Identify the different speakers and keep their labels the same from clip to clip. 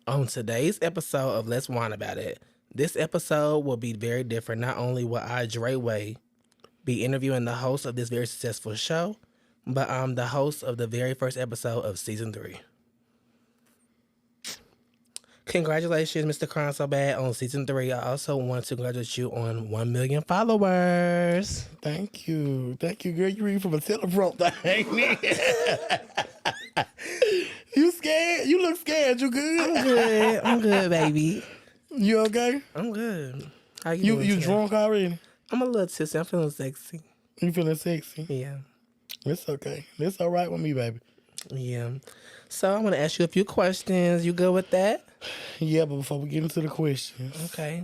Speaker 1: On today's episode of Let's Whine About It, this episode will be very different. Not only will I, Dre Way, be interviewing the host of this very successful show, but I'm the host of the very first episode of season 3. Congratulations, Mr.cryyinsobad, on season 3. I also want to congratulate you on 1 million followers.
Speaker 2: Thank you. Thank you, girl. You read from a teleprompter, ain't it? You scared? You look scared. You good?
Speaker 1: I'm good. I'm good, baby.
Speaker 2: You okay?
Speaker 1: I'm good. How you doing
Speaker 2: You
Speaker 1: today?
Speaker 2: drunk already?
Speaker 1: I'm a little tipsy. I'm feeling sexy.
Speaker 2: You feeling sexy?
Speaker 1: Yeah.
Speaker 2: It's okay. It's all right with me, baby.
Speaker 1: Yeah. So I want to ask you a few questions. You good with that?
Speaker 2: Yeah, but before we get into the questions.
Speaker 1: Okay.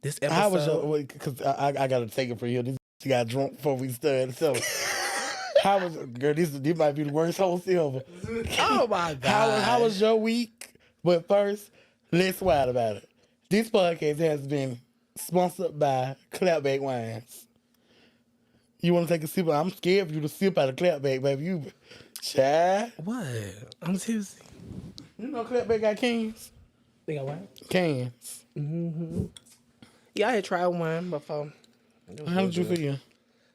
Speaker 1: This episode.
Speaker 2: How was your, because I got to take it for you. This got drunk before we started. So, how was, girl, this might be the worst host ever.
Speaker 1: Oh my God.
Speaker 2: How was your week? But first, let's whine about it. This podcast has been sponsored by Clapback wines. You want to take a sip? I'm scared for you to sip out of Clapback, baby. You, child.
Speaker 1: What? I'm tipsy.
Speaker 2: You know Clapback got cans?
Speaker 1: Think I what?
Speaker 2: Cans.
Speaker 1: Mm-hmm. Yeah, I had tried one before.
Speaker 2: How did you feel?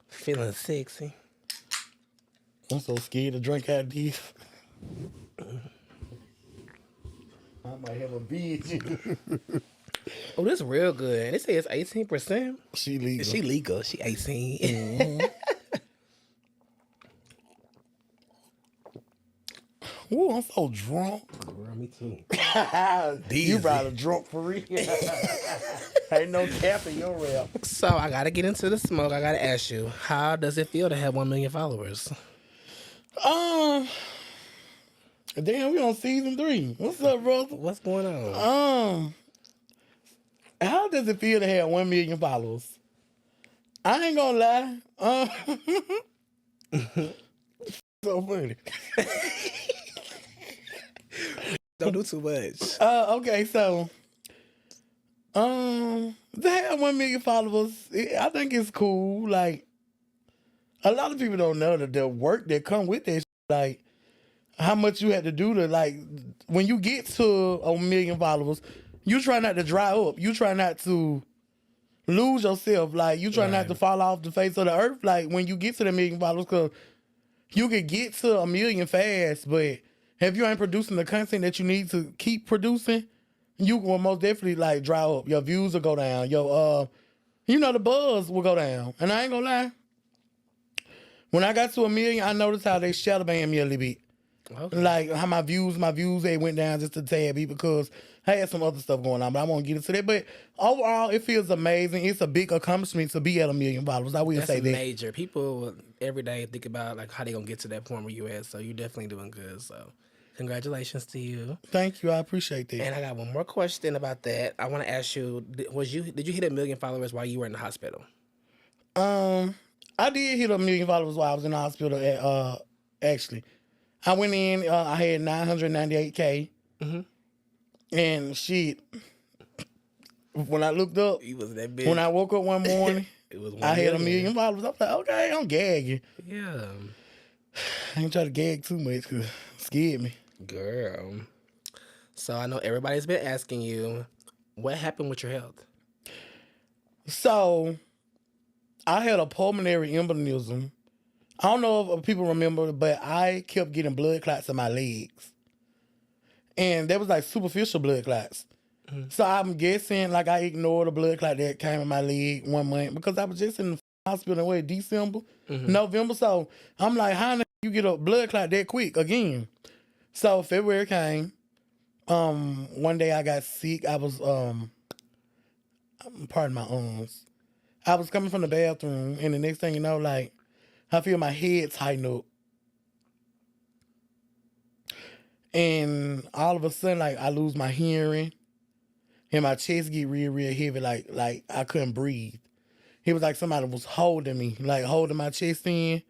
Speaker 1: Feeling sexy.
Speaker 2: I'm so scared to drink out of these. I might have a bitch.
Speaker 1: Oh, this real good. They say it's 18%.
Speaker 2: She legal.
Speaker 1: She legal. She 18.
Speaker 2: Mm-hmm. Ooh, I'm so drunk.
Speaker 1: Girl, me too.
Speaker 2: You probably drunk for real. Ain't no cap in your rap.
Speaker 1: So I gotta get into the smoke. I gotta ask you, how does it feel to have 1 million followers?
Speaker 2: Damn, we on season 3. What's up, brother?
Speaker 1: What's going on?
Speaker 2: How does it feel to have 1 million followers? I ain't gonna lie. So funny.
Speaker 1: Don't do too much.
Speaker 2: Okay, so to have 1 million followers, I think it's cool. Like, a lot of people don't know the work that come with that. Like, how much you had to do to, like, when you get to 1 million followers, you try not to dry up. You try not to lose yourself. Like, you try not to fall off the face of the earth. Like, when you get to the 1 million followers, because you could get to 1 million fast, but if you ain't producing the content that you need to keep producing, you will most definitely, like, dry up. Your views will go down. Your, the buzz will go down. And I ain't gonna lie. When I got to 1 million, I noticed how they shadow banned me a little bit. Okay. Like, how my views, they went down just a tad bit because I had some other stuff going on, but I won't get into that. But overall, it feels amazing. It's a big accomplishment to be at 1 million followers. I will say that.
Speaker 1: That's major. People every day think about, like, how they gonna get to that point where you at. So you're definitely doing good. So congratulations to you.
Speaker 2: Thank you. I appreciate that.
Speaker 1: And I got one more question about that. I want to ask you: did you hit 1 million followers while you were in the hospital?
Speaker 2: I did hit 1 million followers while I was in the hospital. Actually, I went in. I had 998K. Mm-hmm. And shit, when I looked up,
Speaker 1: it was that big.
Speaker 2: When I woke up one morning, I had 1 million followers. I was like, okay, I'm gagging.
Speaker 1: Yeah.
Speaker 2: I ain't try to gag too much because it scared me.
Speaker 1: Girl. So I know everybody's been asking you, what happened with your health?
Speaker 2: So, I had a pulmonary embolism. I don't know if people remember, but I kept getting blood clots in my legs. And that was like superficial blood clots. Mm-hmm. So I'm guessing, like, I ignored the blood clot that came in my leg 1 month because I was just in the hospital in December, November. So I'm like, how the you get a blood clot that quick again? So February came. One day I got sick. I was, pardon my arms. I was coming from the bathroom, and the next thing you know, like, I feel my head tighten up. And all of a sudden, like, I lose my hearing and my chest get real, real heavy. Like I couldn't breathe. It was like somebody was holding me, like holding my chest in.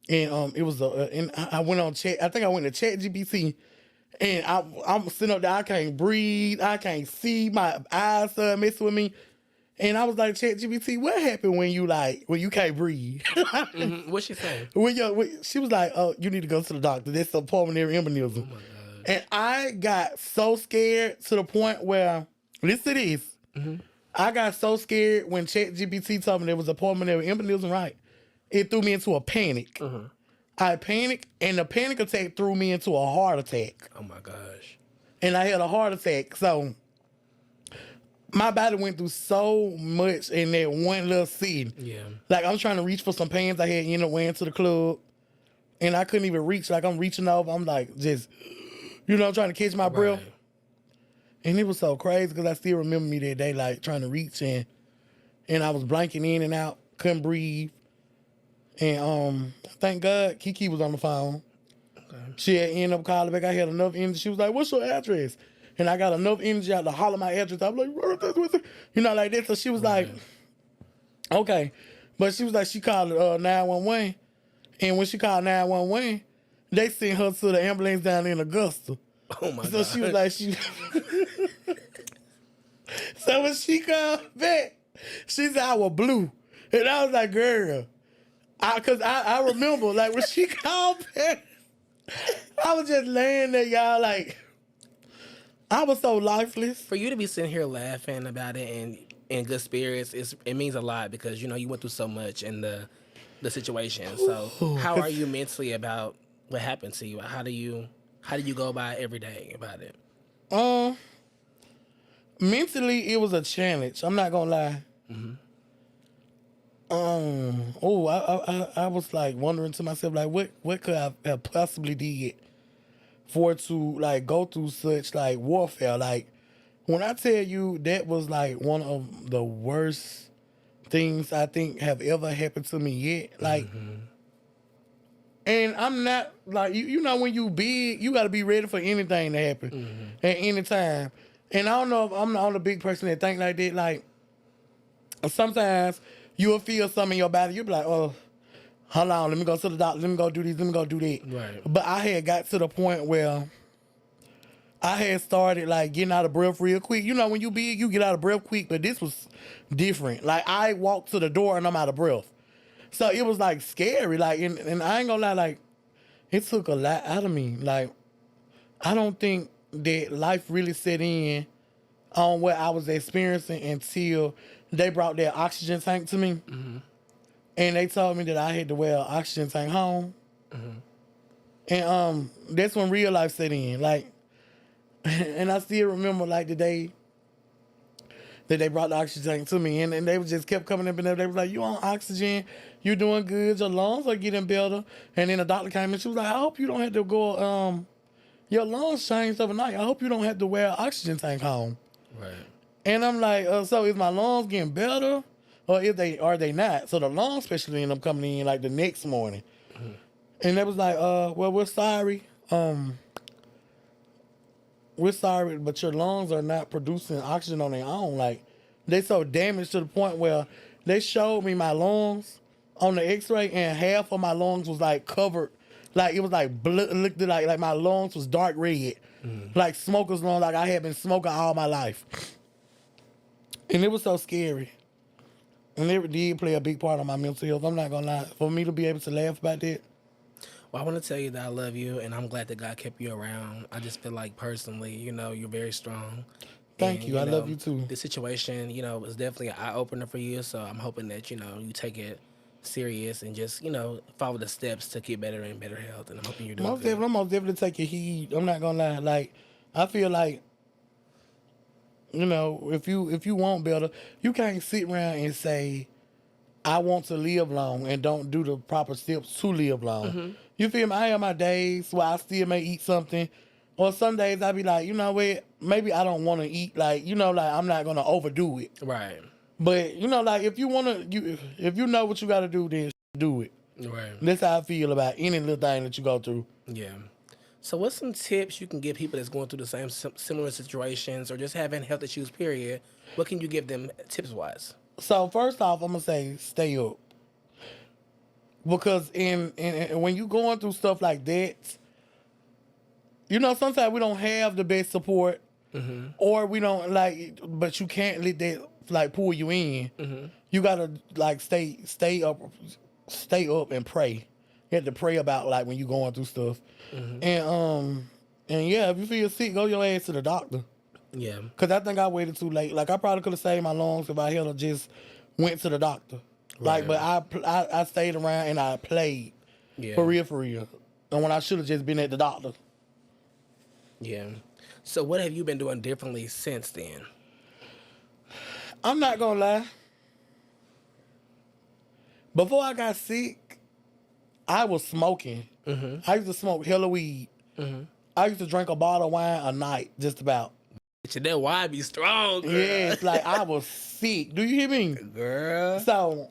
Speaker 2: And it was and I went on chat. I think I went to ChatGPT, and I'm sitting up there. I can't breathe. I can't see. My eyes started messing with me. And I was like, ChatGPT, what happened when you can't breathe?
Speaker 1: What'd she say?
Speaker 2: She was like, oh, you need to go to the doctor. That's a pulmonary embolism.
Speaker 1: Oh my God.
Speaker 2: And I got so scared to the point where, listen to this. I got so scared when ChatGPT told me there was a pulmonary embolism, right? It threw me into a panic. I panicked, and the panic attack threw me into a heart attack.
Speaker 1: Oh my gosh.
Speaker 2: And I had a heart attack. So my body went through so much in that one little scene.
Speaker 1: Yeah.
Speaker 2: Like, I'm trying to reach for some pants I had ended up wearing to the club, and I couldn't even reach. Like, I'm reaching over. I'm like, just, I'm trying to catch my breath.
Speaker 1: Right.
Speaker 2: And it was so crazy because I still remember me that day, like, trying to reach and I was blanking in and out, couldn't breathe. And thank God Kiki was on the phone.
Speaker 1: Okay.
Speaker 2: She had ended up calling back. I had enough energy. She was like, "What's your address?" And I got enough energy out to holler my address. I was like, like that. So she was like, okay. But she was like, she called 911. And when she called 911, they sent her to the ambulance down in Augusta.
Speaker 1: Oh my God.
Speaker 2: So she was like, so when she called back, she said I was blue. And I was like, girl, because I remember, like, when she called back, I was just laying there, y'all, like, I was so lifeless.
Speaker 1: For you to be sitting here laughing about it and in good spirits, it means a lot because, you went through so much in the situation. So how are you mentally about what happened to you? How do you go about every day about it?
Speaker 2: Mentally, it was a challenge. I'm not gonna lie. I was like wondering to myself, like, what could I have possibly did for it to like go through such like warfare? Like, when I tell you that was like one of the worst things I think have ever happened to me yet. Like, and I'm not like when you big, you got to be ready for anything to happen at any time. And I don't know if I'm the only big person that think like that. Like, sometimes you'll feel something in your body. You'll be like, oh, hold on, let me go to the doctor. Let me go do this. Let me go do that.
Speaker 1: Right.
Speaker 2: But I had got to the point where I had started like getting out of breath real quick. When you big, you get out of breath quick. But this was different. Like, I walked to the door and I'm out of breath. So it was like scary. Like, and I ain't gonna lie, like, it took a lot out of me. Like, I don't think that life really set in on what I was experiencing until they brought their oxygen tank to me. And they told me that I had to wear an oxygen tank home. And that's when real life set in. Like, and I still remember like the day that they brought the oxygen tank to me, and they just kept coming up and they was like, "You on oxygen? You doing good? Your lungs are getting better." And then the doctor came and she was like, "I hope you don't have to go. Your lungs changed overnight. I hope you don't have to wear an oxygen tank home."
Speaker 1: Right.
Speaker 2: And I'm like, so is my lungs getting better, or are they not? So the lung specialist ended up coming in like the next morning, and they was like, well, we're sorry. We're sorry, but your lungs are not producing oxygen on their own. Like, they so damaged to the point where they showed me my lungs on the X-ray, and half of my lungs was like covered, like it was like blood, looked like my lungs was dark red, like smoker's lungs, like I had been smoking all my life, and it was so scary. And it did play a big part of my mental health. I'm not gonna lie. For me to be able to laugh about that.
Speaker 1: Well, I want to tell you that I love you, and I'm glad that God kept you around. I just feel like personally, you're very strong.
Speaker 2: Thank you. I love you too.
Speaker 1: The situation, was definitely an eye opener for you. So I'm hoping that you take it serious and just follow the steps to get better and better health. And I'm hoping you're doing good.
Speaker 2: I'm most definitely taking heed. I'm not gonna lie. Like, I feel like, if you want better, you can't sit around and say, I want to live long and don't do the proper steps to live long. You feel me? I have my days where I still may eat something. Or some days I be like, you know what? Maybe I don't want to eat. Like, like I'm not going to overdo it.
Speaker 1: Right.
Speaker 2: But, like if you want to, if you know what you got to do, then do it.
Speaker 1: Right.
Speaker 2: That's how I feel about any little thing that you go through.
Speaker 1: Yeah. So what's some tips you can give people that's going through the same similar situations or just having health issues, period? What can you give them tips-wise?
Speaker 2: So first off, I'm going to say stay up. Because when you going through stuff like that, sometimes we don't have the best support, or we don't but you can't let that pull you in. You gotta stay up and pray. You have to pray about when you going through stuff, and And yeah, if you feel sick, go your ass to the doctor.
Speaker 1: Yeah.
Speaker 2: Because I think I waited too late. Like, I probably could have saved my lungs if I had just went to the doctor. Like,
Speaker 1: Right.
Speaker 2: but I stayed around and I played.
Speaker 1: Yeah.
Speaker 2: For real. And when I should have just been at the doctor.
Speaker 1: Yeah. So what have you been doing differently since then?
Speaker 2: I'm not going to lie. Before I got sick, I was smoking. Mm-hmm. I used to smoke hella weed. Mm-hmm. I used to drink a bottle of wine a night, just about.
Speaker 1: That wine be strong, girl.
Speaker 2: Yes, like I was sick. Do you hear me?
Speaker 1: Girl.
Speaker 2: So,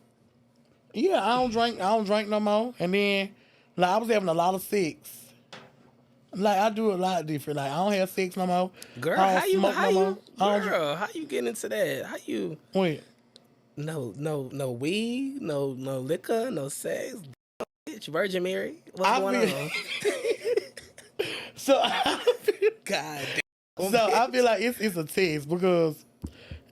Speaker 2: yeah, I don't drink no more. And then, like, I was having a lot of sex. Like, I do a lot different. Like, I don't have sex no more.
Speaker 1: Girl, how you getting into that? How you?
Speaker 2: Wait.
Speaker 1: No weed, no liquor, no sex. Bitch, Virgin Mary. What's going on?
Speaker 2: So,
Speaker 1: God damn.
Speaker 2: So I feel like it's a test because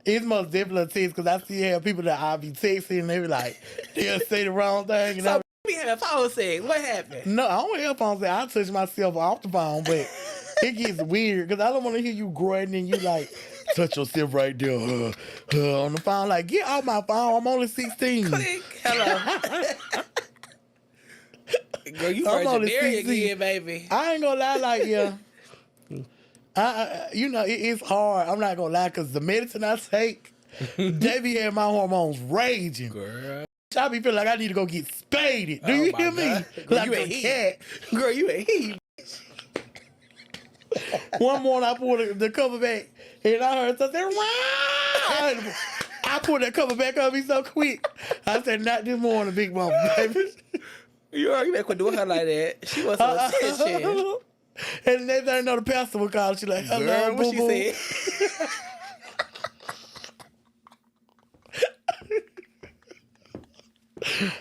Speaker 2: it's most definitely a test because I see have people that I be texting and they be like, they'll say the wrong thing. And
Speaker 1: so we had phone sex. What happened?
Speaker 2: No, I don't have phone sex. I touch myself off the phone, but it gets weird because I don't want to hear you grunting and you like, touch yourself right there on the phone. Like, get off my phone. I'm only 16.
Speaker 1: Click. Hello. Girl, you Virgin Mary again, baby.
Speaker 2: I ain't gonna lie, like, yeah. It's hard. I'm not gonna lie, cause the medicine I take, they be having my hormones raging.
Speaker 1: Girl,
Speaker 2: I be feeling like I need to go get spaded. Do you hear me?
Speaker 1: Girl,
Speaker 2: like
Speaker 1: you ain't cat. Girl, you ain't he.
Speaker 2: One morning I pulled the cover back and I heard something. I pulled that cover back on me so quick. I said, "Not this morning, big mama, baby."
Speaker 1: You already back with doing her like that. She was some attention.
Speaker 2: And the next thing I know, the pastor would call. She like, "Hello,
Speaker 1: girl, what
Speaker 2: boo-boo."
Speaker 1: she said?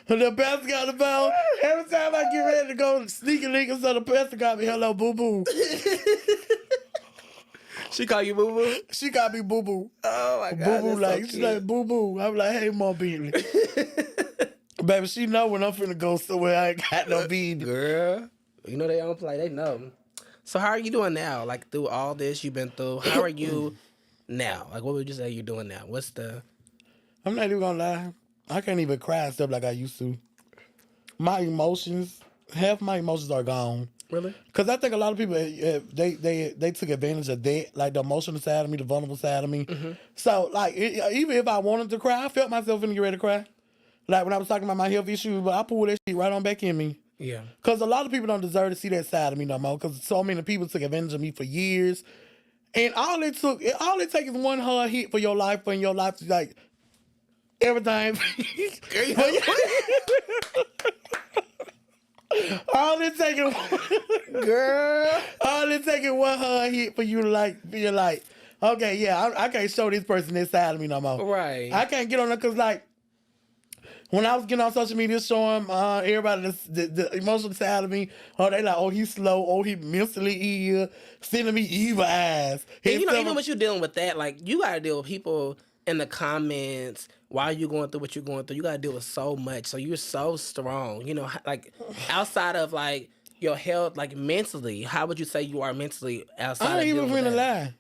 Speaker 2: And the pastor got the phone. Every time I get ready to go sneaking linking, so the pastor got me, "Hello, boo boo."
Speaker 1: She call you boo boo?
Speaker 2: She got me boo boo.
Speaker 1: Oh my God.
Speaker 2: Boo boo, like, so she's like, "Boo boo." I'm like, "Hey, Mom Beasley." Baby, she know when I'm finna go somewhere I ain't got no bead.
Speaker 1: Girl, you know they don't play. They know. So how are you doing now? Like, through all this you've been through, how are you now? Like, what would you say you're doing now? What's the...
Speaker 2: I'm not even gonna lie. I can't even cry and stuff like I used to. My emotions, half my emotions are gone.
Speaker 1: Really?
Speaker 2: Because I think a lot of people, they took advantage of that, like the emotional side of me, the vulnerable side of me. Mm-hmm. So, like, even if I wanted to cry, I felt myself finna get ready to cry. Like, when I was talking about my health issues, but I pulled that shit right on back in me.
Speaker 1: Yeah.
Speaker 2: Because a lot of people don't deserve to see that side of me no more, because so many people took advantage of me for years. And all it takes is one hard hit for your life, for your life to, like, everything. All it taking one hard hit for you to like be like, okay, yeah, I can't show this person this side of me no more.
Speaker 1: Right.
Speaker 2: I can't get on there because like when I was getting on social media showing everybody the emotional side of me, they like, oh, he's slow, oh, he mentally ill, sending me evil eyes.
Speaker 1: And even when you're dealing with that, like, you gotta deal with people in the comments while you're going through what you're going through. You gotta deal with so much. So you're so strong. You know, like, outside of like your health, like mentally, how would you say you are mentally outside?
Speaker 2: I ain't even finna lie.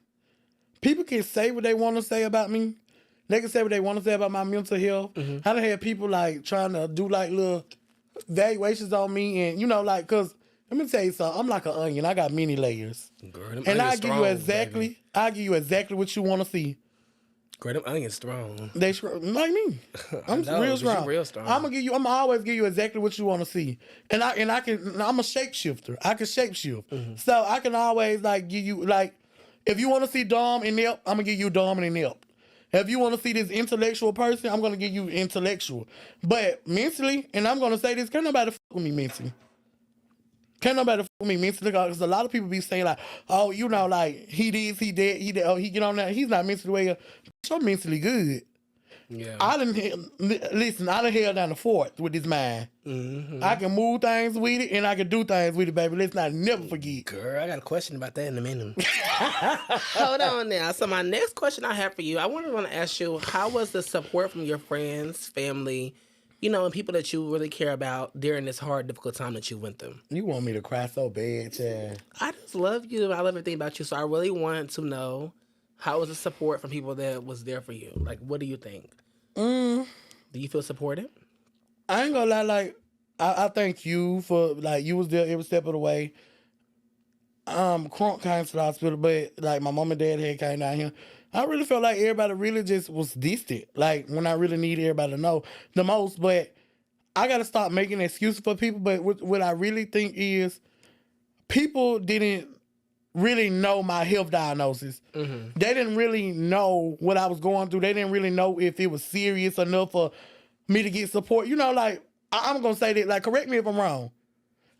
Speaker 2: People can say what they want to say about me. They can say what they want to say about my mental health. Mm-hmm. I done had people like trying to do like little valuations on me, and you know, like, cause let me tell you something. I'm like an onion. I got many layers,
Speaker 1: girl,
Speaker 2: and I give you exactly what you want to see.
Speaker 1: Girl, them onions strong.
Speaker 2: They like me. I'm real strong.
Speaker 1: Real strong.
Speaker 2: I'm always give you exactly what you want to see, and I'm a shapeshifter. I can shapeshift, so I can always like give you like, if you want to see Dom and Nip, I'm gonna give you Dom and Nip. If you want to see this intellectual person, I'm gonna give you intellectual. But mentally, and I'm gonna say this, can't nobody fuck with me mentally. Can't nobody fuck with me mentally, because a lot of people be saying like, oh, you know, like, he this, he that, oh, he get on that. He's not mentally well. I'm mentally good.
Speaker 1: Yeah.
Speaker 2: I done held down the fort with this mind. Mm-hmm. I can move things with it, and I can do things with it, baby. Let's not never forget.
Speaker 1: Girl, I got a question about that in a minute. Hold on now. So my next question I have for you, I want to ask you, how was the support from your friends, family, you know, and people that you really care about during this hard, difficult time that you went through.
Speaker 2: You want me to cry so bad, Chad.
Speaker 1: I just love you. I love everything about you. So I really want to know, how was the support from people that was there for you? Like, what do you think? Do you feel supported?
Speaker 2: I ain't gonna lie, like, I thank you for, like, you was there every step of the way. Crunk came to the hospital, but, like, my mom and dad had came down here. I really felt like everybody really just was distant, like, when I really need everybody to know the most. But I gotta stop making excuses for people. But what I really think is, people didn't really know my health diagnosis. They didn't really know what I was going through. They didn't really know if it was serious enough for me to get support. You know, like, I'm gonna say that, like, correct me if I'm wrong.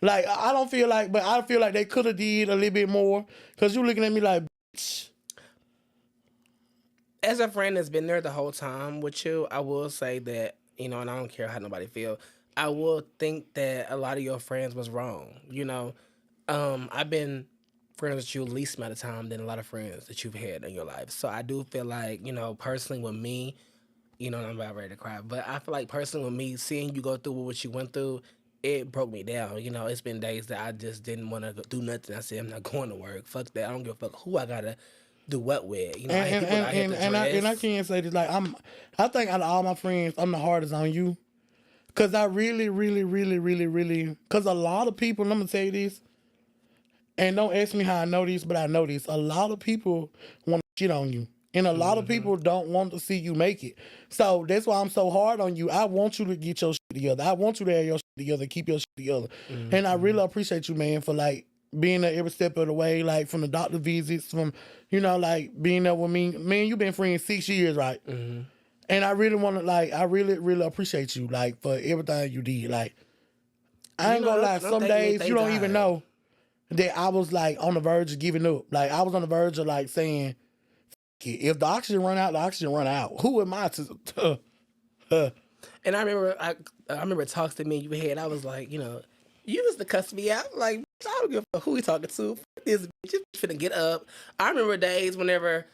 Speaker 2: Like, I don't feel like, but I feel like they could have did a little bit more, because you looking at me like, bitch.
Speaker 1: As a friend that's been there the whole time with you, I will say that, you know, and I don't care how nobody feel, I will think that a lot of your friends was wrong. You know, I've been friends with you the least amount of time than a lot of friends that you've had in your life. So I do feel like, you know, personally with me, you know, I'm about ready to cry, but I feel like personally with me, seeing you go through what you went through, it broke me down. You know, it's been days that I just didn't want to do nothing. I said, I'm not going to work. Fuck that. I don't give a fuck who I gotta do what with. You know, I hate people that I hate to dress.
Speaker 2: And I can't say this, like, I think out of all my friends, I'm the hardest on you. Because I really, because a lot of people, and I'm going to tell you this, and don't ask me how I know this, but I know this. A lot of people want to shit on you. And a lot of people don't want to see you make it. So that's why I'm so hard on you. I want you to get your shit together. I want you to have your shit together, keep your shit together. And I really appreciate you, man, for, like, being there every step of the way, like, from the doctor visits, from, you know, like, being there with me. Man, you've been friends 6 years, right? And I really want to, like, I really appreciate you, like, for everything you did. Like, I ain't gonna lie, some days you don't even know that I was, like, on the verge of giving up. Like, I was on the verge of, like, saying, if the oxygen run out, the oxygen run out. Who am I to?
Speaker 1: And I remember talks to me you had. I was like, you know, you was to cuss me out. Like, I don't give a fuck who we talking to. Fuck this bitch. You finna get up. I remember days whenever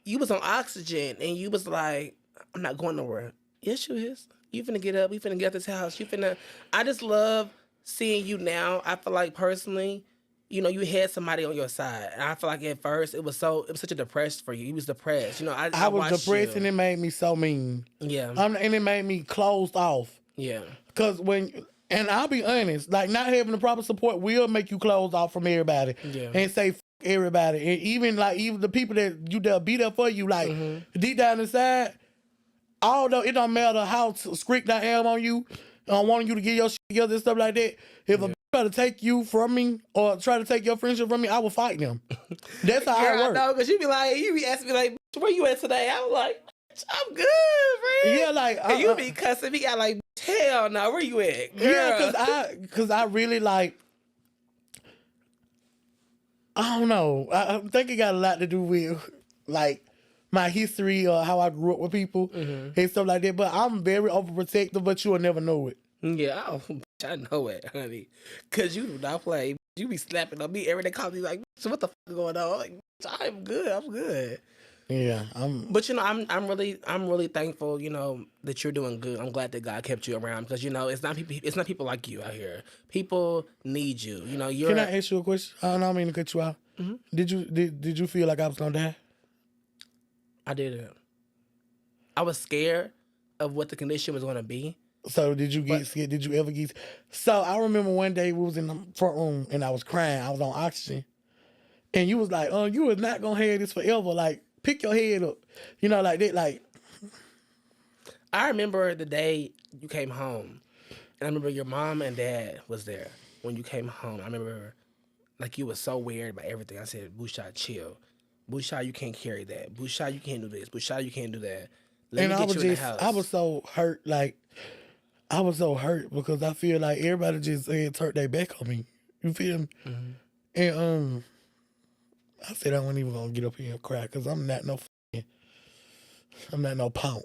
Speaker 1: you was on oxygen and you was like, I'm not going nowhere. Yes, you is. You finna get up. We finna get out this house. You finna. I just love seeing you now. I feel like personally, you know, you had somebody on your side, and I feel like at first it was such a depression for you. You was depressed. You know, I
Speaker 2: was depressed, and it made me so mean.
Speaker 1: Yeah.
Speaker 2: And it made me closed off.
Speaker 1: Yeah.
Speaker 2: Because and I'll be honest, like, not having the proper support will make you closed off from everybody.
Speaker 1: Yeah.
Speaker 2: And say f everybody. And even the people that'll be there for you, like, deep down inside, although it don't matter how strict I am on you, wanting you to get your shit together and stuff like that, if a try to take you from me or try to take your friendship from me, I will fight them. That's how I work.
Speaker 1: I know, because you be asking me like, where you at today? I was like, I'm good, friend.
Speaker 2: Yeah, like,
Speaker 1: and you be cussing me out like, hell no, where you at, girl?
Speaker 2: Yeah, because I really, like, I don't know. I think it got a lot to do with, like, my history or how I grew up with people and stuff like that. But I'm very overprotective, but you'll never know it.
Speaker 1: Yeah, I know it, honey. Because you do not play. You be slapping on me every day, call me like, so what the fuck going on? Like, I'm good.
Speaker 2: Yeah,
Speaker 1: But you know, I'm really thankful, you know, that you're doing good. I'm glad that God kept you around, because you know it's not people like you out here. People need you. You know,
Speaker 2: Can I ask you a question? I don't mean to cut you out. Did you feel like I was gonna die?
Speaker 1: I didn't. I was scared of what the condition was gonna be.
Speaker 2: So did you get scared? Did you ever get? So I remember one day we was in the front room and I was crying. I was on oxygen, and you was like, "Oh, you was not gonna have this forever. Like, pick your head up, you know, like that." Like,
Speaker 1: I remember the day you came home, and I remember your mom and dad was there when you came home. I remember, like, you was so weird about everything. I said, "Busha, chill. Busha, you can't carry that. Busha, you can't do this. Busha, you can't do that." Let me get you in the house.
Speaker 2: I was so hurt. Like, I was so hurt because I feel like everybody just turned their back on me. You feel me? And I said I wasn't even gonna get up here and cry because I'm not no punk.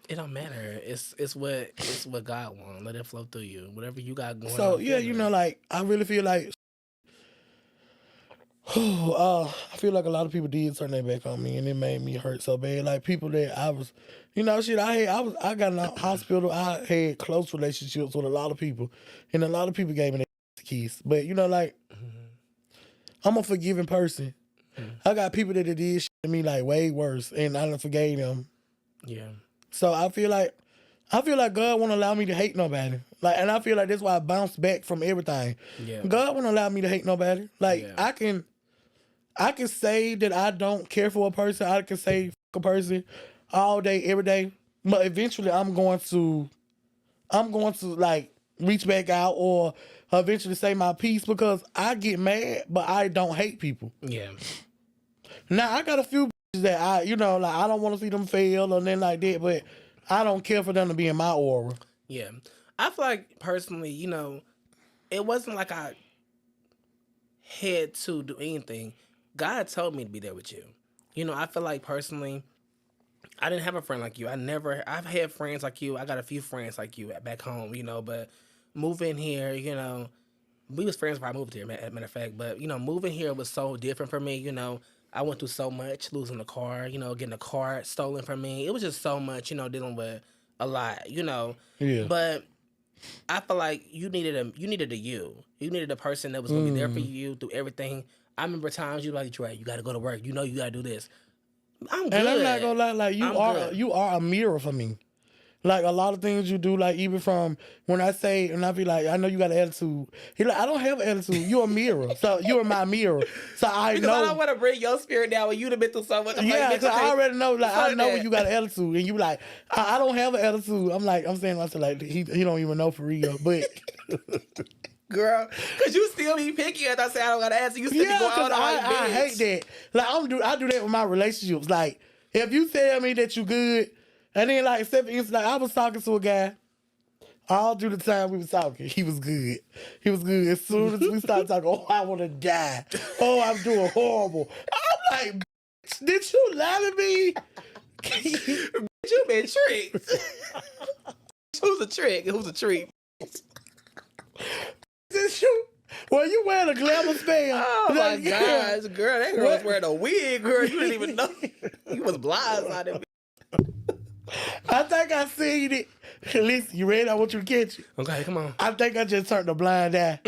Speaker 1: It don't matter. It's what God wants. Let it flow through you. Whatever you got going on.
Speaker 2: So yeah, you know, like, I really feel like I feel like a lot of people did turn their back on me, and it made me hurt so bad. Like people that I was, shit. I got in the hospital. I had close relationships with a lot of people, and a lot of people gave me their keys. But like I'm a forgiving person. I got people that did shit to me like way worse, and I done forgave them.
Speaker 1: Yeah.
Speaker 2: So I feel like God won't allow me to hate nobody. Like, and I feel like that's why I bounce back from everything.
Speaker 1: Yeah.
Speaker 2: God won't allow me to hate nobody. Like
Speaker 1: Yeah.
Speaker 2: I can say that I don't care for a person. I can say fuck a person all day, every day. But eventually I'm going to like reach back out or eventually say my piece because I get mad, but I don't hate people.
Speaker 1: Yeah.
Speaker 2: Now I got a few bitches that I don't want to see them fail or nothing like that, but I don't care for them to be in my aura.
Speaker 1: Yeah. I feel like personally, it wasn't like I had to do anything. God told me to be there with you. I feel like personally, I didn't have a friend like you. I've had friends like you. I got a few friends like you back home, but moving here, we was friends before I moved here, matter of fact. But, moving here was so different for me, I went through so much, losing the car, getting a car stolen from me. It was just so much, dealing with a lot,
Speaker 2: Yeah.
Speaker 1: But I feel like you needed a you. You needed a person that was gonna be there for you through everything. I remember times you like, Dre, you gotta go to work. You gotta do this. I'm good.
Speaker 2: And I'm not gonna lie, like
Speaker 1: good.
Speaker 2: you are a mirror for me. Like a lot of things you do, like even from when I say and I be like, I know you got an attitude. He like, I don't have an attitude. You're a mirror, so you're my mirror. So I know.
Speaker 1: I don't want to bring your spirit down when you've been through so much.
Speaker 2: Yeah, because I already know. Like I know when you got an attitude, and you like, I don't have an attitude. I'm saying to myself like he don't even know for real, but.
Speaker 1: Girl, cause you still be picky as I say I don't got to answer. You still be going on
Speaker 2: I hate that. Like I do that with my relationships. Like if you tell me that you good, and then like 7 instance, like I was talking to a guy all through the time we was talking. He was good. He was good. As soon as we started talking, oh, I want to die. Oh, I'm doing horrible. I'm like, did you lie to me?
Speaker 1: You been tricked. Who's a trick? Who's a treat?
Speaker 2: Did you? Well, you wearing a glamour spell.
Speaker 1: Oh my gosh, girl, that girl was wearing a wig, girl. You didn't even know. You was blindsided.
Speaker 2: I think I seen it. Listen, you ready? I want you to catch it.
Speaker 1: Okay, come on.
Speaker 2: I think I just turned a blind eye.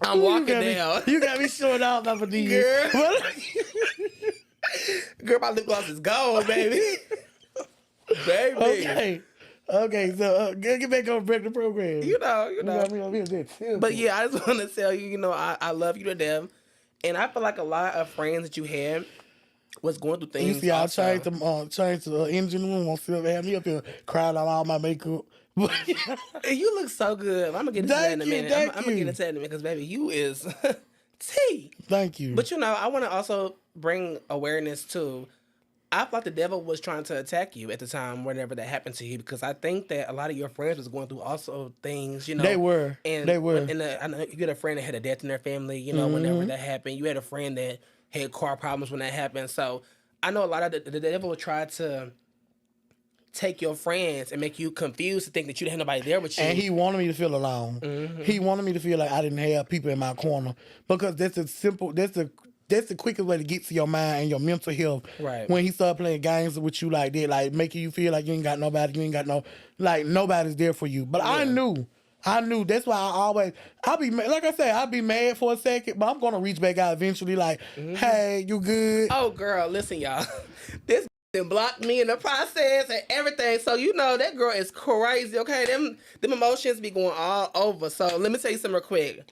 Speaker 1: I'm walking down.
Speaker 2: You got me showing off my these.
Speaker 1: Girl. Girl, my lip gloss is gone, baby. Baby.
Speaker 2: Okay, so get back on the program.
Speaker 1: You know. But yeah, I just want to tell you, I love you to death. And I feel like a lot of friends that you had was going through things.
Speaker 2: You see, I changed the engine room. I'm still have me up here crying out all my makeup.
Speaker 1: You look so good. I'm gonna get into that in a minute. I'm gonna get into that in a minute because baby, you is T.
Speaker 2: Thank you.
Speaker 1: But I want to also bring awareness to. I thought the devil was trying to attack you at the time whenever that happened to you because I think that a lot of your friends was going through also things,
Speaker 2: They were.
Speaker 1: And
Speaker 2: they were.
Speaker 1: And I know you had a friend that had a death in their family, whenever that happened. You had a friend that had car problems when that happened. So I know a lot of the devil tried to take your friends and make you confused to think that you didn't have nobody there with you.
Speaker 2: And he wanted me to feel alone. He wanted me to feel like I didn't have people in my corner because that's the quickest way to get to your mind and your mental health.
Speaker 1: Right.
Speaker 2: When he started playing games with you like that, like making you feel like you ain't got nobody, nobody's there for you. But yeah. I knew. That's why I'll be mad. Like I said, I'll be mad for a second, but I'm gonna reach back out eventually. Like, hey, you good?
Speaker 1: Oh, girl, listen, y'all. This blocked me in the process and everything. So that girl is crazy. Okay, them emotions be going all over. So let me tell you something real quick.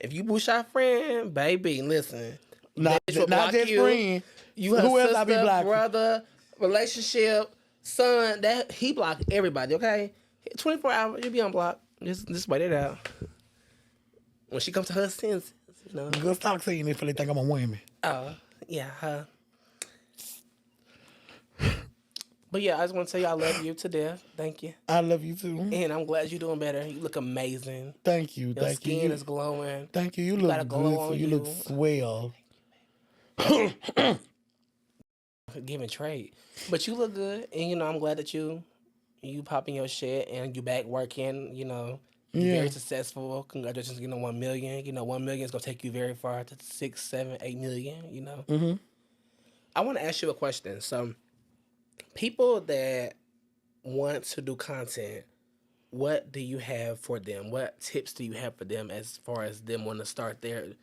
Speaker 1: If you bush our friend, baby, listen.
Speaker 2: Not just friend.
Speaker 1: You have
Speaker 2: who else
Speaker 1: sister,
Speaker 2: I be blocking?
Speaker 1: Brother, relationship, son. That he blocked everybody. Okay, 24 hours you be unblocked. Just wait it out. When she comes to her senses,
Speaker 2: Good stop saying this, for they think I'm a woman.
Speaker 1: Oh yeah, her. But yeah, I just want to tell you I love you to death. Thank you.
Speaker 2: I love you too.
Speaker 1: And I'm glad you're doing better. You look amazing.
Speaker 2: Thank you.
Speaker 1: Your skin is glowing.
Speaker 2: Thank you. You look
Speaker 1: got a glow
Speaker 2: good.
Speaker 1: on
Speaker 2: You look swell.
Speaker 1: Giving trade. But you look good. And I'm glad that you you popping your shit and you back working, you know, you
Speaker 2: Yeah.
Speaker 1: very successful. Congratulations, you know, 1 million. You know, 1 million is gonna take you very far to 6, 7, 8 million, you know.
Speaker 2: Mm-hmm.
Speaker 1: I wanna ask you a question. So people that want to do content, what do you have for them? What tips do you have for them as far as them want to start their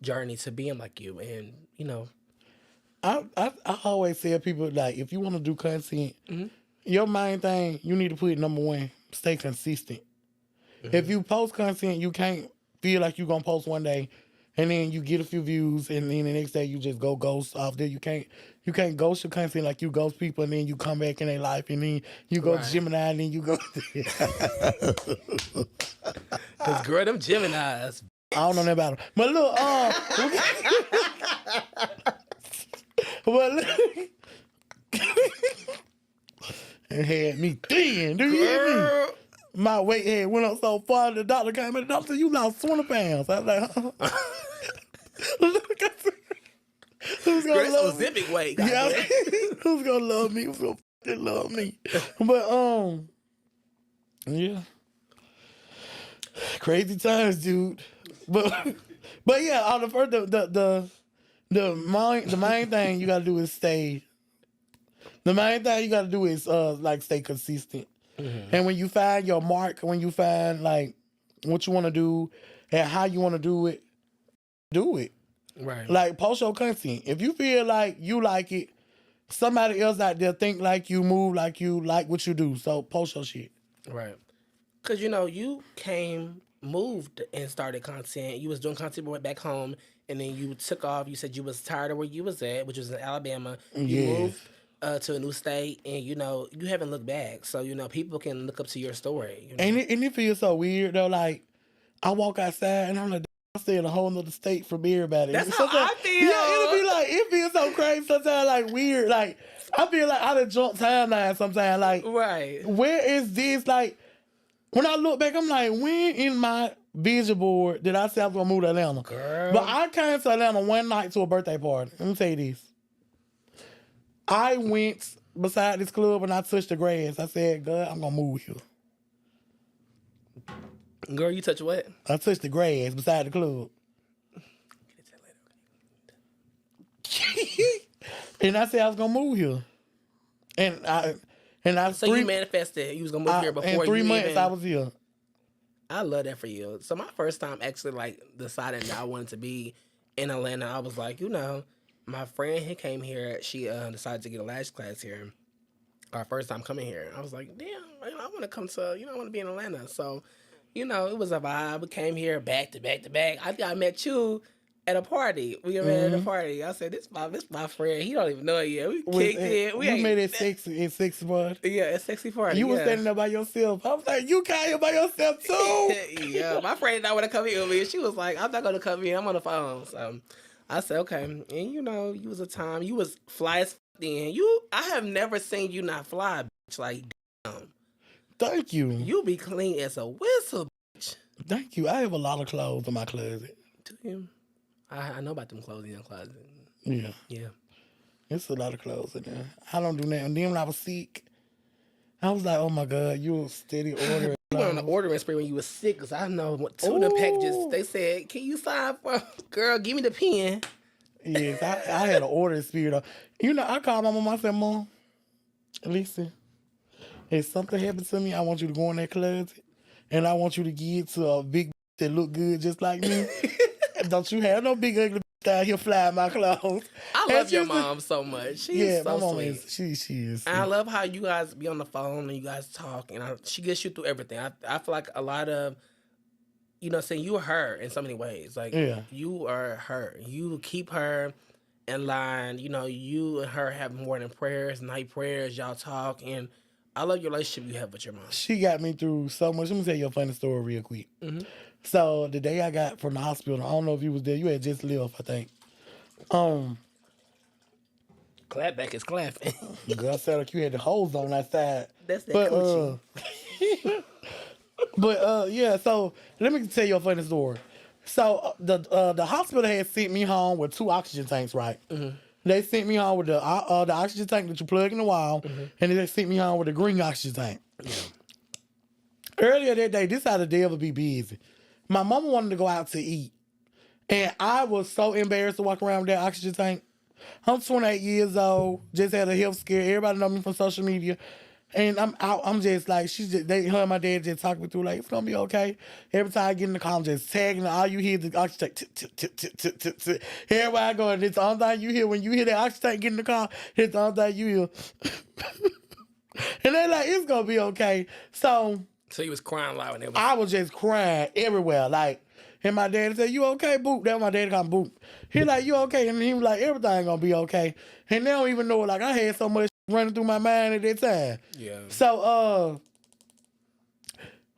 Speaker 1: journey to being like you? And, you know,
Speaker 2: I always tell people, like, if you want to do content, your main thing, you need to put number one, stay consistent. If you post content, you can't feel like you're going to post one day and then you get a few views and then the next day you just go ghost off there. You can't ghost your content like you ghost people and then you come back in their life and then you go to
Speaker 1: Right.
Speaker 2: Gemini and then you go...
Speaker 1: because girl, them Geminis.
Speaker 2: I don't know nothing about them. But look, well, it had me thin. Do you hear me?
Speaker 1: Girl.
Speaker 2: My weight had went up so far, the doctor came in, the doctor said, you lost 20 pounds. I was like, look, who's
Speaker 1: Girl,
Speaker 2: going to
Speaker 1: that's
Speaker 2: love me?
Speaker 1: Ozempic weight.
Speaker 2: Yeah,
Speaker 1: goddamn.
Speaker 2: who's going to love me? Who's going to fucking love me? But, yeah. Crazy times, dude. But yeah, on the first, the main thing you gotta do is stay. The main thing you gotta do is like stay consistent. And when you find your mark, when you find like what you want to do and how you want to do it, do it.
Speaker 1: Right.
Speaker 2: Like post your content. If you feel like you like it, somebody else out there think like you, move like you, like what you do. So post your shit.
Speaker 1: Right. Because, you know, you moved and started content. You was doing content, but went back home, and then you took off. You said you was tired of where you was at, which was in Alabama. You moved to a new state, and, you know, you haven't looked back. So, you know, people can look up to your story. You know?
Speaker 2: And it feels so weird, though. Like, I walk outside, and I'm like, I'm still in a whole nother state from everybody.
Speaker 1: That's how I feel.
Speaker 2: Yeah, it'll be like, it feels so crazy sometimes, like, weird. Like, I feel like I done jumped timeline sometimes. Like,
Speaker 1: Right.
Speaker 2: where is this? Like, when I look back, I'm like, when in my vision board did I say I was going to move to Atlanta?
Speaker 1: Girl.
Speaker 2: But I came to Atlanta one night to a birthday party. Let me tell you this. I went beside this club and I touched the grass. I said, God, I'm going to move here.
Speaker 1: Girl, you touch what?
Speaker 2: I touched the grass beside the club. And I said I was going to move here. And I
Speaker 1: So you manifested you was going to move here before you
Speaker 2: in 3 months
Speaker 1: even...
Speaker 2: I was here.
Speaker 1: I love that for you. So my first time actually like deciding that I wanted to be in Atlanta, I was like, you know, my friend who came here, she decided to get a lash class here. Our first time coming here. I was like, damn, you know, I want to come to, you know, I want to be in Atlanta. So, you know, it was a vibe. We came here back to back to back. I met you at a party. We were at a party. I said, this my friend. He don't even know it yet. We kicked it.
Speaker 2: We made it sexy, bud.
Speaker 1: Yeah, a sexy party.
Speaker 2: You was standing there by yourself. I was like, you came here by yourself too.
Speaker 1: Yeah, my friend did not want to come here with me. She was like, I'm not going to come here. I'm on the phone. So I said, okay. And you know, you was a time. You was fly as then. I have never seen you not fly, bitch. Like, damn.
Speaker 2: Thank you.
Speaker 1: You be clean as a whistle, bitch.
Speaker 2: Thank you. I have a lot of clothes in my closet.
Speaker 1: Do you? I know about them clothes in your closet.
Speaker 2: Yeah.
Speaker 1: Yeah.
Speaker 2: It's a lot of clothes in there. I don't do nothing. And then when I was sick, I was like, oh my God, you a steady ordering.
Speaker 1: You went on an ordering spree when you was sick, because I know what two of them packages, they said, can you sign for, girl, give me the pen.
Speaker 2: Yes, I had an ordering spirit. You know, I called my mom. I said, Mom, listen, if something happens to me, I want you to go in that closet, and I want you to give it to a big that look good just like me. Don't you have no big ugly down here flying my clothes.
Speaker 1: I love your mom so much. She's so
Speaker 2: my mom
Speaker 1: sweet.
Speaker 2: She is.
Speaker 1: And I love how you guys be on the phone and you guys talk, and she gets you through everything. I feel like a lot of, you know, saying you are her in so many ways. Like, you are her. You keep her in line. You know, you and her have morning prayers, night prayers. Y'all talk, and I love your relationship you have with your mom.
Speaker 2: She got me through so much. Let me tell you a funny story real quick.
Speaker 1: Mm-hmm.
Speaker 2: So the day I got from the hospital, I don't know if you was there. You had just left, I think.
Speaker 1: Clapback is clapping.
Speaker 2: Girl sounded like you had the hose on that side.
Speaker 1: That's that coochie.
Speaker 2: Yeah, so let me tell you a funny story. So the hospital had sent me home with 2 oxygen tanks, right? Mm-hmm. They sent me home with the oxygen tank that you plug in the wall, and they sent me home with the green oxygen tank.
Speaker 1: Yeah.
Speaker 2: Earlier that day, this how the devil be busy. My mama wanted to go out to eat. And I was so embarrassed to walk around with that oxygen tank. I'm 28 years old, just had a health scare. Everybody know me from social media. And I'm out. I'm just like, her and my dad just talking me through, like, it's gonna be okay. Every time I get in the car, I'm just tagging her. All you hear is the oxygen tank. Everywhere I go, and it's the only thing you hear when you hear that oxygen tank get in the car, it's the only thing you hear. And they like, it's gonna be okay. So
Speaker 1: he was crying loud and it was.
Speaker 2: I was just crying everywhere. Like, and my dad said, "You okay, Boop?" That's my dad called Boop. He like, "You okay?" And he was like, "Everything gonna be okay." And they don't even know, like, I had so much running through my mind at that time.
Speaker 1: Yeah.
Speaker 2: So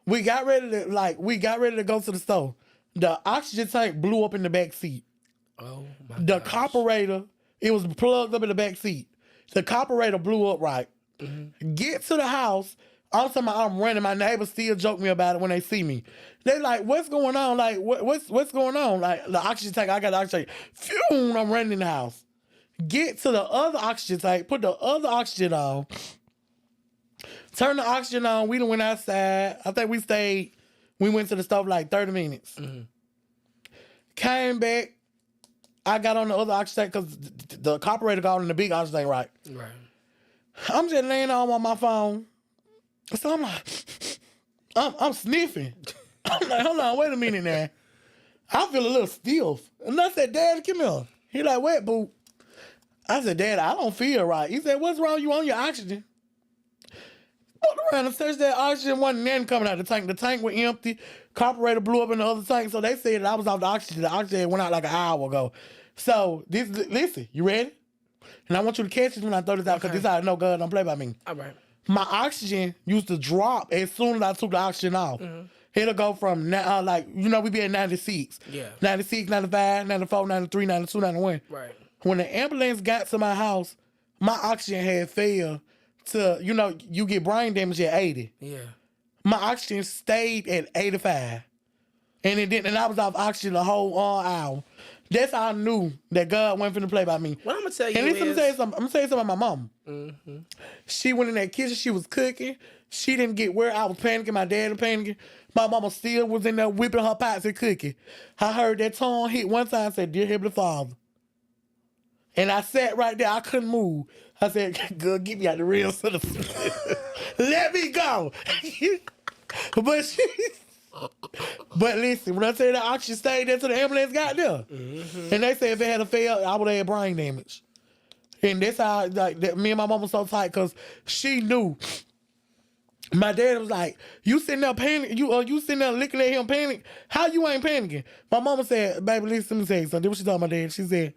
Speaker 2: we got ready to go to the store. The oxygen tank blew up in the back seat.
Speaker 1: Oh my
Speaker 2: The
Speaker 1: gosh.
Speaker 2: carburetor, it was plugged up in the back seat. The carburetor blew up right. Mm-hmm. Get to the house. All the time I'm running. My neighbors still joke me about it when they see me. They like, "What's going on? Like, what's going on?" Like, the oxygen tank, I got the oxygen tank. Phew, I'm running in the house. Get to the other oxygen tank, put the other oxygen on. Turn the oxygen on. We done went outside. I think we went to the stove like 30 minutes. Mm-hmm. Came back. I got on the other oxygen tank because the carburetor got on the big oxygen tank, right?
Speaker 1: Right.
Speaker 2: I'm just laying on my phone. So I'm like, I'm sniffing. I'm like, hold on, wait a minute now. I feel a little stiff. And I said, "Dad, come here." He like, "What, Boo?" I said, "Dad, I don't feel right." He said, "What's wrong? You on your oxygen?" Walked around and searched that oxygen, wasn't nothing coming out of the tank. The tank was empty. Carburetor blew up in the other tank. So they said that I was off the oxygen. The oxygen went out like an hour ago. So listen, you ready? And I want you to catch this when I throw this out, because this how I know God don't play by me.
Speaker 1: All right.
Speaker 2: My oxygen used to drop as soon as I took the oxygen off. Mm-hmm. It'll go from, we be at 96.
Speaker 1: Yeah.
Speaker 2: 96, 95, 94, 93, 92, 91.
Speaker 1: Right.
Speaker 2: When the ambulance got to my house, my oxygen had failed to, you get brain damage at 80.
Speaker 1: Yeah.
Speaker 2: My oxygen stayed at 85. And it didn't, and I was off oxygen the whole hour. That's how I knew that God wasn't finna play by me.
Speaker 1: What I'm gonna tell you
Speaker 2: and
Speaker 1: is...
Speaker 2: I'm gonna tell you something about my mom.
Speaker 1: Mm-hmm.
Speaker 2: She went in that kitchen, she was cooking. She didn't get where I was panicking, my dad was panicking. My mama still was in there whipping her pots and cooking. I heard that tone hit one time and said, "Dear Heavenly Father." And I sat right there, I couldn't move. I said, "God, get me out the real citizen." Let me go. But listen, when I tell you that oxygen stayed there till the ambulance got there. Mm-hmm. And they said if it had a fail, I would have had brain damage. And that's how, me and my mom was so tight, because she knew. My dad was like, "You sitting there panic, you sitting there looking at him panic. How you ain't panicking?" My mama said, "Baby, listen, let me tell you something." What she told my dad, she said,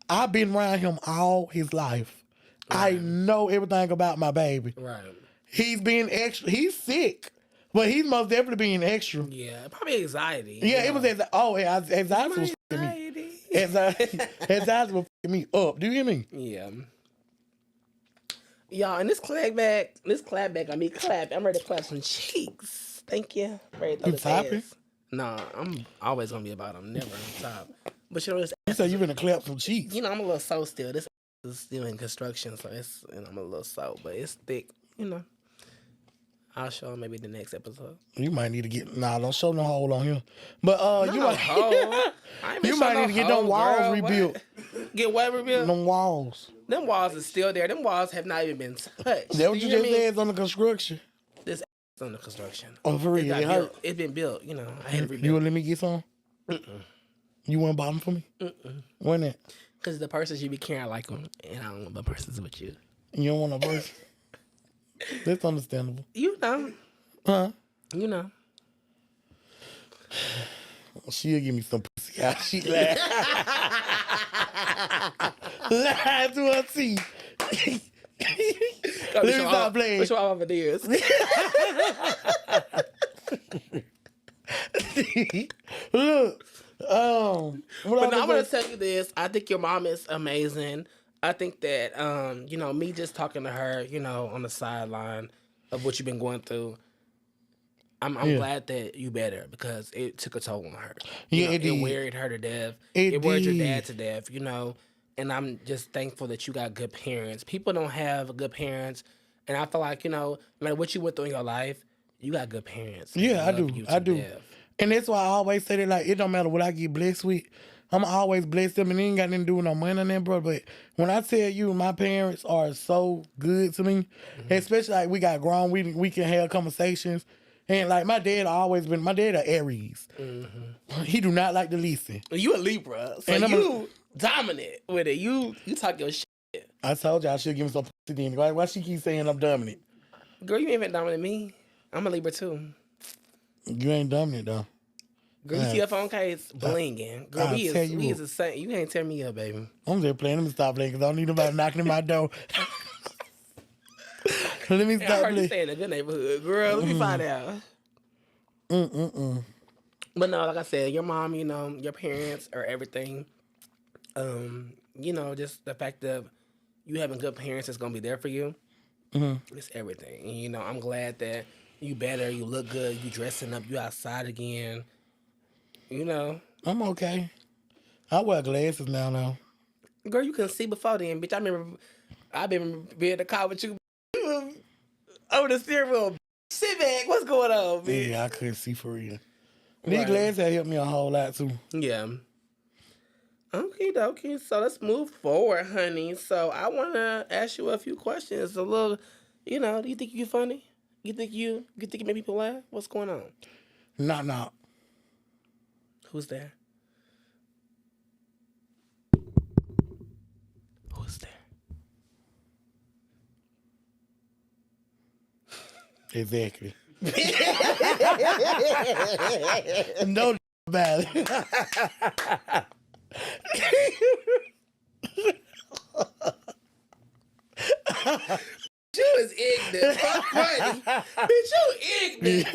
Speaker 2: "I've been around him all his life. Right. I know everything about my baby. Right. He's being extra. He's sick. But he's most definitely being extra."
Speaker 1: Yeah, probably anxiety.
Speaker 2: Yeah, it was anxiety was fucking me. Anxiety was fucking me up. Do you hear me?
Speaker 1: Yeah. Y'all, and this clapback, I mean clap. I'm ready to clap some cheeks. Thank you. Ready to throw this ass. Nah, I'm always gonna be about them, never on top. But this.
Speaker 2: You said you gonna clap some cheeks.
Speaker 1: I'm a little soft still. This is still in construction, so I'm a little soft, but it's thick. I'll show them maybe the next episode.
Speaker 2: You might need to get... Nah, don't show no hole on here. But you might... you might need to get them walls rebuilt.
Speaker 1: What? Get what rebuilt?
Speaker 2: Them walls.
Speaker 1: Them walls are still there. Them walls have not even been touched.
Speaker 2: That's what you just said is on the construction.
Speaker 1: This is on the construction.
Speaker 2: Oh, for real?
Speaker 1: It's been built. I had to rebuild.
Speaker 2: You want to let me get some? Mm-mm. You want to buy them for me? Mm-mm. When that?
Speaker 1: Because the persons you be carrying like them, and I don't want the persons with you.
Speaker 2: You don't want no person? That's understandable.
Speaker 1: Huh?
Speaker 2: She'll give me some pussy. She laugh. Lie to her teeth. Let me stop playing.
Speaker 1: Which one of my videos?
Speaker 2: Look.
Speaker 1: But I'm going to tell you this. I think your mom is amazing. I think that, me just talking to her, on the sideline of what you've been going through, I'm glad that you better, because it took a toll on her. It worried her to death. It worried your dad to death, and I'm just thankful that you got good parents. People don't have good parents, And I feel like, no matter what you went through in your life, you got good parents.
Speaker 2: Yeah, I
Speaker 1: Love
Speaker 2: do.
Speaker 1: you
Speaker 2: I
Speaker 1: to
Speaker 2: do.
Speaker 1: death.
Speaker 2: And that's why I always say that, like, it don't matter what I get blessed with. I'm always blessed them, and it ain't got nothing to do with no money on them, bro. But when I tell you, my parents are so good to me, especially like we got grown, we can have conversations. And like my dad my dad a Aries. He do not like to listen.
Speaker 1: You a Libra, so
Speaker 2: And
Speaker 1: you dominant with it. You talk your shit.
Speaker 2: I told you I should give him some pussy then. Why she keep saying I'm dominant?
Speaker 1: Girl, you ain't even dominant me. I'm a Libra too.
Speaker 2: You ain't dominant though.
Speaker 1: Girl, you see your phone case blinging. Girl, we is the same. You can't tear me up, baby.
Speaker 2: I'm just playing. Let me stop playing because I don't need nobody knocking at my door. Let me stop
Speaker 1: I heard
Speaker 2: playing.
Speaker 1: you stay in a good neighborhood. Girl, let me find out. But no, like I said, your mom, your parents are everything. Just the fact that you having good parents that's gonna be there for you. It's everything. And, I'm glad that you better, you look good, you dressing up, you outside again.
Speaker 2: I'm okay. I wear glasses now, though.
Speaker 1: Girl, you couldn't see before then, bitch. I've been in the car with you. You were over the steering wheel. Sit back. What's going on, bitch?
Speaker 2: Yeah, I couldn't see for real. These glasses have helped me a whole lot, too.
Speaker 1: Yeah. Okay. So let's move forward, honey. So I want to ask you a few questions. A little, do you think you're funny? You think you make people laugh? What's going on?
Speaker 2: No.
Speaker 1: Who's there? Who's there?
Speaker 2: Exactly. No about it.
Speaker 1: You is ignorant. Fuck funny. Bitch, you ignorant.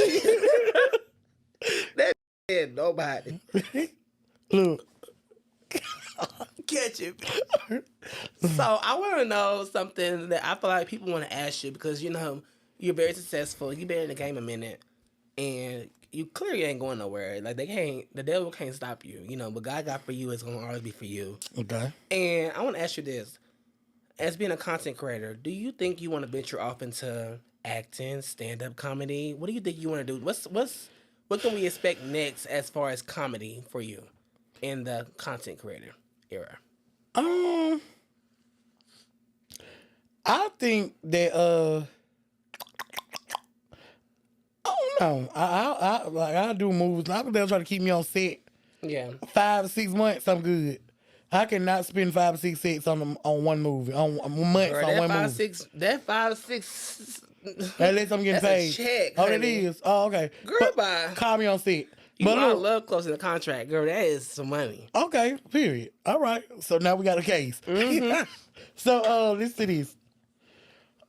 Speaker 1: That ain't nobody.
Speaker 2: Look.
Speaker 1: Catch it. So I want to know something that I feel like people want to ask you because, you're very successful. You've been in the game a minute. And you clearly ain't going nowhere. Like, the devil can't stop you. What God got for you is going to always be for you.
Speaker 2: Okay.
Speaker 1: And I want to ask you this. As being a content creator, do you think you want to venture off into acting, stand-up comedy? What do you think you want to do? What can we expect next as far as comedy for you in the content creator era?
Speaker 2: I think that I don't know. I do movies. I think they'll try to keep me on set.
Speaker 1: Yeah. 5
Speaker 2: or 6 months, I'm good. I cannot spend 5 or 6 sets on one movie, on months.
Speaker 1: Girl,
Speaker 2: on one movie.
Speaker 1: That 5 or 6.
Speaker 2: Unless I'm getting paid.
Speaker 1: That's a check,
Speaker 2: Oh,
Speaker 1: honey.
Speaker 2: it is. Oh, okay.
Speaker 1: Girl, bye.
Speaker 2: Call me on set.
Speaker 1: But I love closing the contract, girl. That is some money.
Speaker 2: Okay. Period. All right. So now we got a case. So listen to this.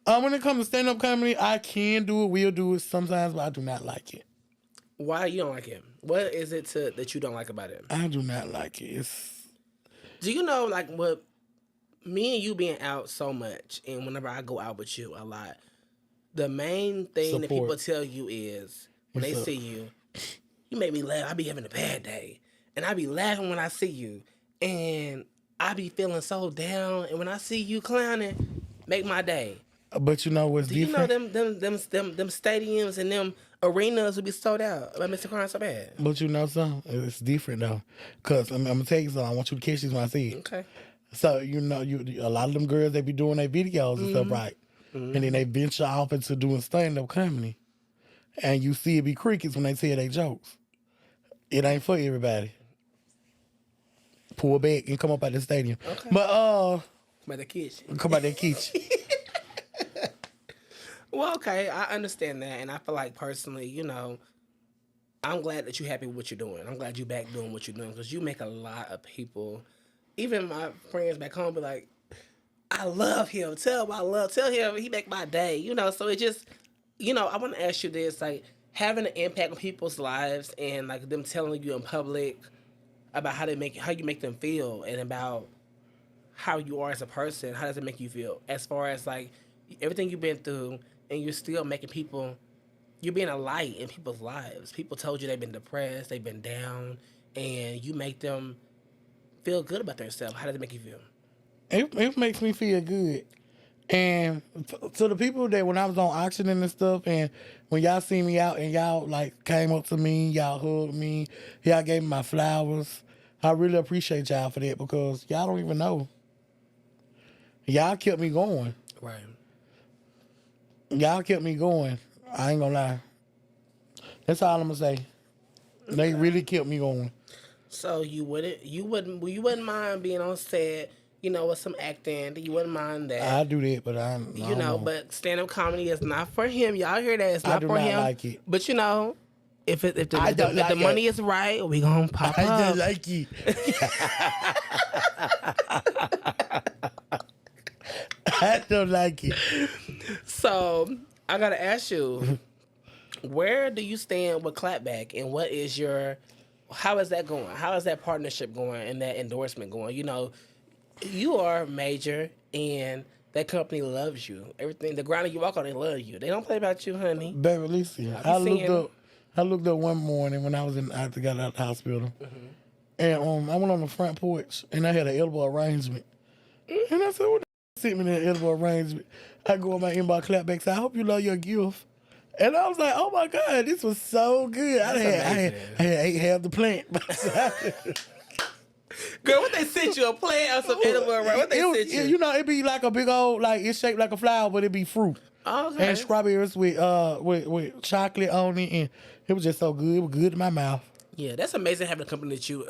Speaker 2: When it comes to stand-up comedy, I can do it, will do it sometimes, but I do not like it.
Speaker 1: Why you don't like him? What is it that you don't like about him?
Speaker 2: I do not like it.
Speaker 1: Do you know, like, what me and you being out so much, and whenever I go out with you a lot, the main thing that people tell you is when they see you, you make me laugh. I be having a bad day, and I be laughing when I see you, and I be feeling so down, and when I see you clowning, make my day.
Speaker 2: But you know what's different?
Speaker 1: Do you know them stadiums and them arenas would be sold out by Mr.cryyinsobad?
Speaker 2: But you know something? It's different though, cause I'm gonna tell you something. I want you to catch this when I see it.
Speaker 1: Okay.
Speaker 2: So a lot of them girls, they be doing their videos and stuff, right? And then they venture off into doing stand-up comedy, and you see it be crickets when they tell their jokes. It ain't for everybody. Pull back and come up out the stadium.
Speaker 1: Okay.
Speaker 2: But
Speaker 1: Come out the kitchen.
Speaker 2: Come out that kitchen.
Speaker 1: Well, okay, I understand that, and I feel like personally, I'm glad that you're happy with what you're doing. I'm glad you're back doing what you're doing because you make a lot of people, even my friends back home, be like, I love him. Tell him he make my day. So it just, I want to ask you this, like, having an impact on people's lives and like them telling you in public about how you make them feel and about how you are as a person. How does it make you feel? As far as like everything you've been through, and you're still making people, you're being a light in people's lives. People told you they've been depressed, they've been down, and you make them feel good about themselves. How does it make you feel?
Speaker 2: It makes me feel good. And to the people that when I was on auctioning and stuff, and when y'all see me out and y'all like came up to me, y'all hugged me, y'all gave me my flowers, I really appreciate y'all for that because y'all don't even know. Y'all kept me going.
Speaker 1: Right.
Speaker 2: Y'all kept me going. I ain't gonna lie. That's all I'm gonna say. They really kept me going.
Speaker 1: So you wouldn't mind being on set, with some acting. You wouldn't mind that.
Speaker 2: I do that, but I don't know.
Speaker 1: But stand up comedy is not for him. Y'all hear that? It's
Speaker 2: I
Speaker 1: not
Speaker 2: do
Speaker 1: for
Speaker 2: not
Speaker 1: him.
Speaker 2: like it.
Speaker 1: But if
Speaker 2: I don't
Speaker 1: the
Speaker 2: like
Speaker 1: money
Speaker 2: it.
Speaker 1: is right, we gonna pop
Speaker 2: I
Speaker 1: up.
Speaker 2: don't like it. I don't like it.
Speaker 1: So I gotta ask you, where do you stand with Clapback, and how is that going? How is that partnership going and that endorsement going? You are major, and that company loves you. Everything, the ground you walk on, they love you. They don't play about you, honey.
Speaker 2: Baby, listen.
Speaker 1: I be
Speaker 2: I looked up one morning when I got out of the hospital, and I went on the front porch and I had an elbow arrangement, and I said, "What the sent me that elbow arrangement?" I go on my inbox Clapback. Say, "I hope you love your gift." And I was like, "Oh my God, this was so good!" I had ate half the plant.
Speaker 1: Girl, what they sent you, a plant or some edible? What they sent you?
Speaker 2: It'd be like a big old, like it's shaped like a flower, but it'd be fruit.
Speaker 1: Okay.
Speaker 2: And strawberries with chocolate on it, and it was just so good. It was good in my mouth.
Speaker 1: Yeah, that's amazing having a company that you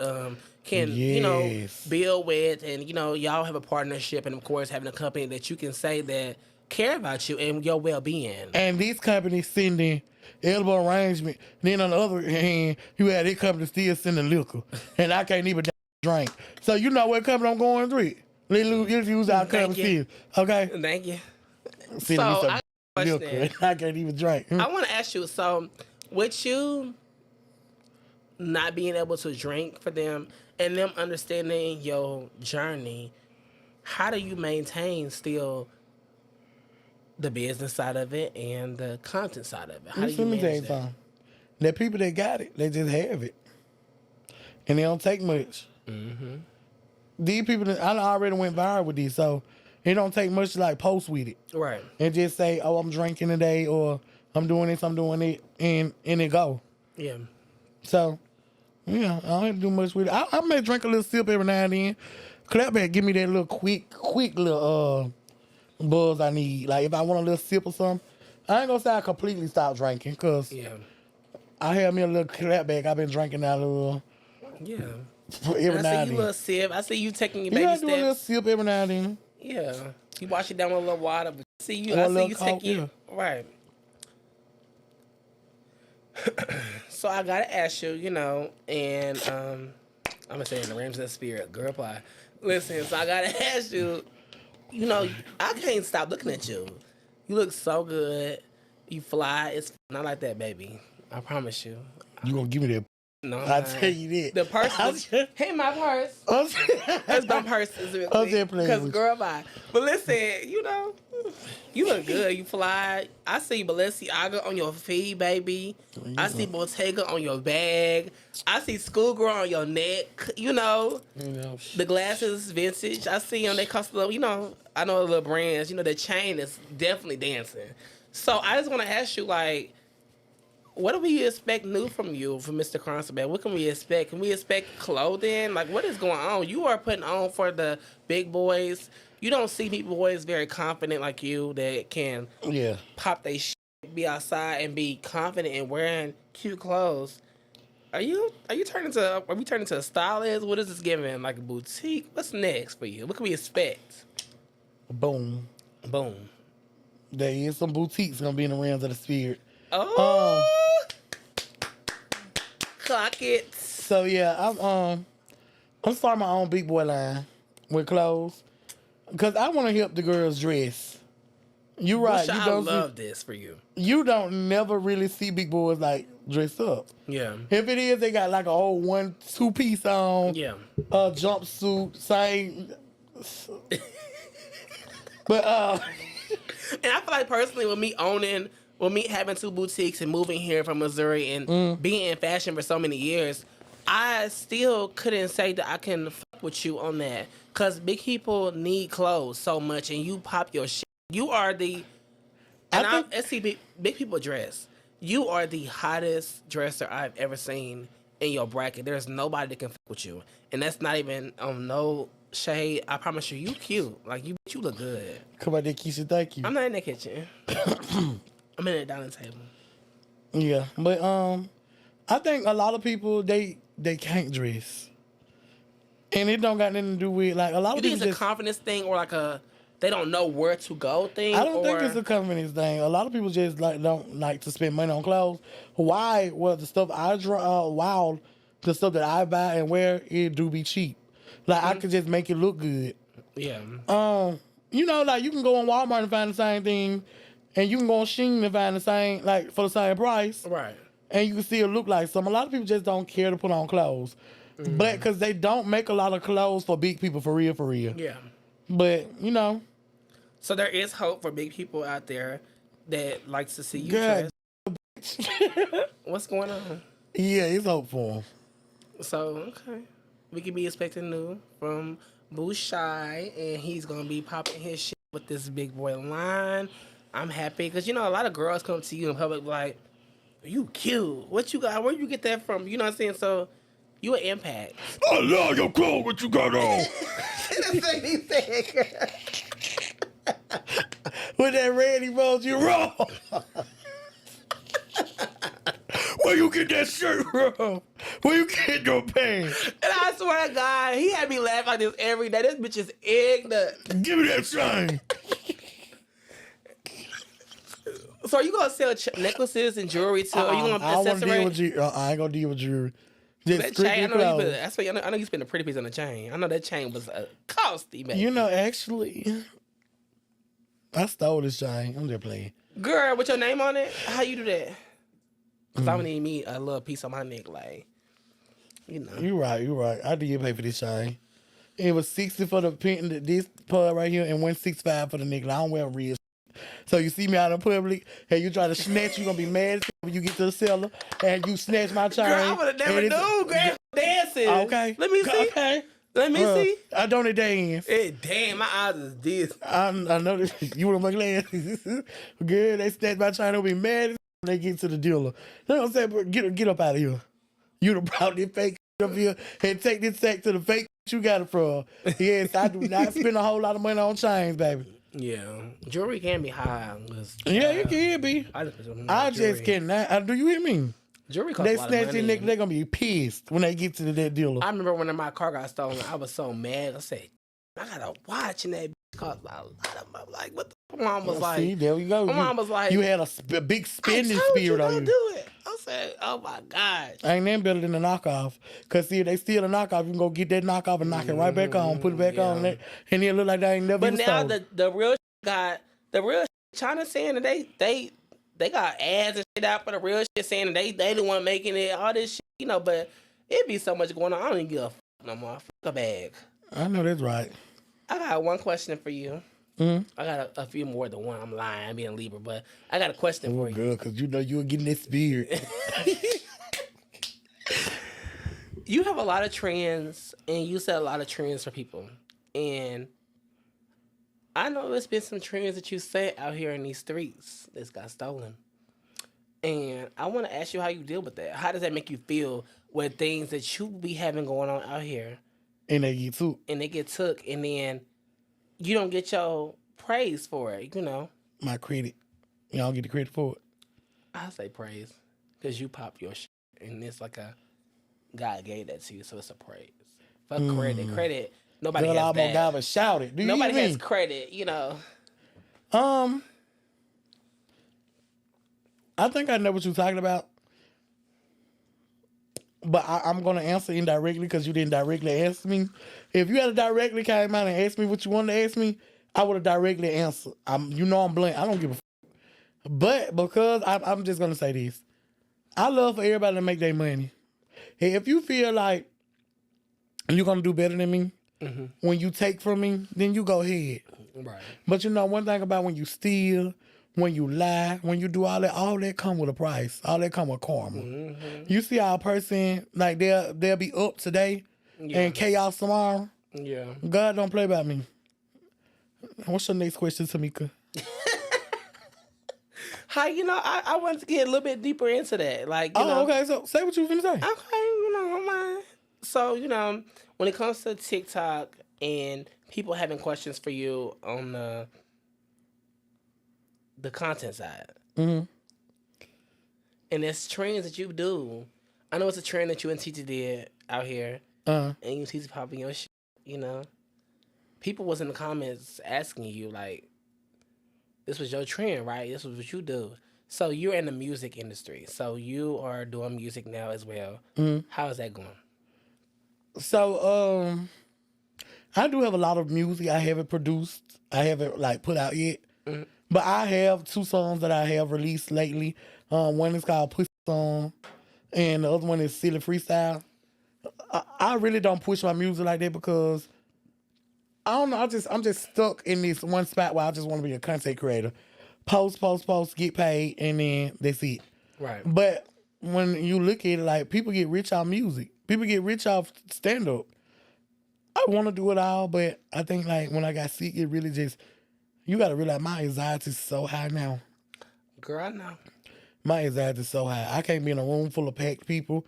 Speaker 1: can
Speaker 2: Yes.
Speaker 1: build with, and y'all have a partnership, and of course having a company that you can say that care about you and your well-being.
Speaker 2: And these companies sending edible arrangement. Then on the other hand, you had this company still sending liquor, and I can't even drink. So you know what company I'm going through? Let's use our company still. Okay.
Speaker 1: Thank you.
Speaker 2: Sending me some liquor. I can't even drink.
Speaker 1: I want to ask you, so with you not being able to drink for them and them understanding your journey, how do you maintain still the business side of it and the content side of it? How do you manage that?
Speaker 2: The people that got it, they just have it. And they don't take much.
Speaker 1: Mm-hmm.
Speaker 2: These people, I already went viral with these, so it don't take much to like post with it.
Speaker 1: Right.
Speaker 2: And just say, "Oh, I'm drinking today," or "I'm doing this, I'm doing it," and it go.
Speaker 1: Yeah.
Speaker 2: So, yeah, I don't have to do much with it. I may drink a little sip every now and then. Clapback give me that little quick little buzz I need. Like if I want a little sip or something, I ain't gonna say I completely stop drinking, cause I have me a little Clapback. I've been drinking that little.
Speaker 1: Yeah.
Speaker 2: Every now and then. I
Speaker 1: see you a little sip. I see you taking your
Speaker 2: baby
Speaker 1: steps.
Speaker 2: You gotta do a little sip every now and then.
Speaker 1: Yeah. You wash it down with a little water. But I see you taking right. So I gotta ask you, and I'm gonna say in the realms of the spirit, girl pie. Listen, so I gotta ask you, I can't stop looking at you. You look so good. You fly. It's not like that, baby. I promise you.
Speaker 2: You gonna give me that?
Speaker 1: No,
Speaker 2: I'll tell you that.
Speaker 1: The purse. Hey, my purse. That's my purse. Because girl, bye. But listen, you look good. You fly. I see Balenciaga on your feet, baby. I see Bottega on your bag. I see Schoolgirl on your neck. The glasses, vintage. I see them. They cost a little. I know the little brands. The chain is definitely dancing. So I just want to ask you, like, what do we expect new from you, from Mr.cryyinsobad? What can we expect? Can we expect clothing? Like, what is going on? You are putting on for the big boys. You don't see big boys very confident like you that can pop their shit, be outside and be confident in wearing cute clothes. Are we turning to a stylist? What is this giving? Like a boutique? What's next for you? What can we expect?
Speaker 2: Boom. There is some boutiques gonna be in the realms of the spirit.
Speaker 1: Oh, clock it.
Speaker 2: So yeah, I'm starting my own big boy line with clothes because I want to help the girls dress. You right?
Speaker 1: I love this for you.
Speaker 2: You don't never really see big boys like dressed up.
Speaker 1: Yeah.
Speaker 2: If it is, they got like a whole 1-2 piece on.
Speaker 1: Yeah.
Speaker 2: A jumpsuit, same. But
Speaker 1: and I feel like personally, with me having 2 boutiques and moving here from Missouri and being in fashion for so many years, I still couldn't say that I can fuck with you on that. Because big people need clothes so much, and you pop your shit You are the, and I see big people dress. You are the hottest dresser I've ever seen in your bracket. There's nobody that can fuck with you, and that's not even no shade. I promise you, you cute. Like you look good.
Speaker 2: Come on, there, Keisha. Thank you.
Speaker 1: I'm not in the kitchen. I'm in the dining table.
Speaker 2: Yeah, but I think a lot of people they can't dress, and it don't got nothing to do with like a lot
Speaker 1: You
Speaker 2: of
Speaker 1: think
Speaker 2: people
Speaker 1: it's a confidence thing or like a they don't know where to go thing?
Speaker 2: I don't think it's a confidence thing. A lot of people just like don't like to spend money on clothes. Why? Well, the stuff I draw, the stuff that I buy and wear, it do be cheap. Like I could just make it look good.
Speaker 1: Yeah.
Speaker 2: You know, like you can go on Walmart and find the same thing, and you can go on Shein and find the same like for the same price.
Speaker 1: Right.
Speaker 2: And you can still look like some. A lot of people just don't care to put on clothes, but because they don't make a lot of clothes for big people for real, for real.
Speaker 1: Yeah.
Speaker 2: But you know.
Speaker 1: So there is hope for big people out there that likes to see you
Speaker 2: God.
Speaker 1: dress. What's going on?
Speaker 2: Yeah, it's hope for them.
Speaker 1: So, okay. We could be expecting new from Boo Shy, and he's going to be popping his shit with this big boy line. I'm happy because, you know, a lot of girls come to you in public like, you cute. What you got? Where you get that from? You know what I'm saying? So, you an impact.
Speaker 2: I love your clothes. What you got on?
Speaker 1: That's what he said.
Speaker 2: With that red emoji wrong. Where you get that shirt from? Where you get your pants?
Speaker 1: And I swear to God, he had me laugh like this every day. This bitch is ignorant.
Speaker 2: Give me that shine.
Speaker 1: So are you gonna sell necklaces and jewelry too? Are you gonna
Speaker 2: I
Speaker 1: accessorate?
Speaker 2: ain't gonna deal with jewelry. Just
Speaker 1: That chain,
Speaker 2: strictly
Speaker 1: I know you spent a pretty piece on the chain. I know that chain was costly, man.
Speaker 2: You know, actually, I stole this chain. I'm just playing.
Speaker 1: Girl, with your name on it, how you do that? Cause I'm gonna need me a little piece on my neck, like, you know.
Speaker 2: You right. I did pay for this chain. It was 60 for the pin, this part right here, and 165 for the nickel. I don't wear real. So you see me out in public, and you try to snatch, you gonna be mad as when you get to the cellar, and you snatch my chain.
Speaker 1: Girl, I would have never known, girl. Dancing.
Speaker 2: Okay.
Speaker 1: Let me see.
Speaker 2: Okay.
Speaker 1: Let me see.
Speaker 2: I don't dance.
Speaker 1: Hey, damn, my eyes is this.
Speaker 2: I know this. You want my glasses. Girl, they snatch my chain, they'll be mad as when they get to the dealer. You know what I'm saying? But get up out of here. You done brought this fake up here and take this sack to the fake you got it from. Yes, I do not spend a whole lot of money on chains, baby.
Speaker 1: Yeah, jewelry can be high.
Speaker 2: Yeah, it can be. I just cannot. Do you hear me?
Speaker 1: Jewelry costs
Speaker 2: they
Speaker 1: a lot
Speaker 2: snatch
Speaker 1: of
Speaker 2: their
Speaker 1: money.
Speaker 2: neck, they're gonna be pissed when they get to that dealer.
Speaker 1: I remember when my car got stolen, I was so mad. I said, I got a watch and that bitch cost a lot of money. Like, what the my mom was like,
Speaker 2: see, there we go.
Speaker 1: My mom was like,
Speaker 2: you had a big spending
Speaker 1: I told
Speaker 2: spirit
Speaker 1: you,
Speaker 2: on you.
Speaker 1: don't do it. I said, oh my God.
Speaker 2: Ain't nothing better than a knockoff. Because see, if they steal a knockoff, you can go get that knockoff and knock it right back on, put it back on, and it look like they ain't never
Speaker 1: But
Speaker 2: even
Speaker 1: now
Speaker 2: stolen.
Speaker 1: the real got, the real China saying that they got ads and shit out for the real shit saying that they the one making it, all this shit, you know, but it be so much going on. I don't even give a f no more. Fuck a bag.
Speaker 2: I know that's right.
Speaker 1: I got one question for you.
Speaker 2: Mm-hmm.
Speaker 1: I got a few more than one. I'm lying. I'm being Libra, but I got a question for you.
Speaker 2: Girl, because you know you were getting that spirit.
Speaker 1: You have a lot of trends, and you set a lot of trends for people. And I know there's been some trends that you set out here in these streets that's got stolen. And I want to ask you how you deal with that. How does that make you feel with things that you be having going on out here?
Speaker 2: And they get took.
Speaker 1: And they get took, and then you don't get your praise for it, you know?
Speaker 2: My credit. You don't get the credit for it.
Speaker 1: I say praise because you pop your shit, and it's like a God gave that to you, so it's a praise. Fuck credit. Credit, nobody
Speaker 2: Girl,
Speaker 1: has that.
Speaker 2: God shout it. Do you
Speaker 1: Nobody
Speaker 2: hear me?
Speaker 1: has credit, you know.
Speaker 2: I think I know what you're talking about. But I'm going to answer indirectly because you didn't directly ask me. If you had directly came out and asked me what you wanted to ask me, I would have directly answered. You know I'm blunt. I don't give a f***. But because I'm just going to say this. I love for everybody to make their money. Hey, if you feel like you're going to do better than me when you take from me, then you go ahead.
Speaker 1: Right.
Speaker 2: But you know, one thing about when you steal, when you lie, when you do all that come with a price. All that come with karma. You see how a person, like they'll be up today and chaos tomorrow.
Speaker 1: Yeah.
Speaker 2: God don't play about me. What's your next question, Tamika?
Speaker 1: How I wanted to get a little bit deeper into that. Like, you know.
Speaker 2: Okay. So say what you finna say.
Speaker 1: Okay, I'm mind. So, when it comes to TikTok and people having questions for you on the content side,
Speaker 2: Mm-hmm.
Speaker 1: and there's trends that you do. I know it's a trend that you and Titi did out here,
Speaker 2: Uh-huh.
Speaker 1: and you Titi popping your shit. People was in the comments asking you like, "This was your trend, right? This was what you do." So you're in the music industry. So you are doing music now as well.
Speaker 2: Mm-hmm.
Speaker 1: How is that going?
Speaker 2: So I do have a lot of music I haven't produced. I haven't like put out yet.
Speaker 1: Mm-hmm.
Speaker 2: But I have 2 songs that I have released lately. One is called Pussy Song, and the other one is Silly Freestyle. I really don't push my music like that because I don't know. I'm just stuck in this one spot where I just want to be a content creator. Post, get paid, and then that's it.
Speaker 1: Right.
Speaker 2: But when you look at it, like people get rich off music. People get rich off stand up. I want to do it all, but I think like when I got sick, it really just you got to realize my anxiety is so high now.
Speaker 1: Girl, I know.
Speaker 2: My anxiety is so high. I can't be in a room full of packed people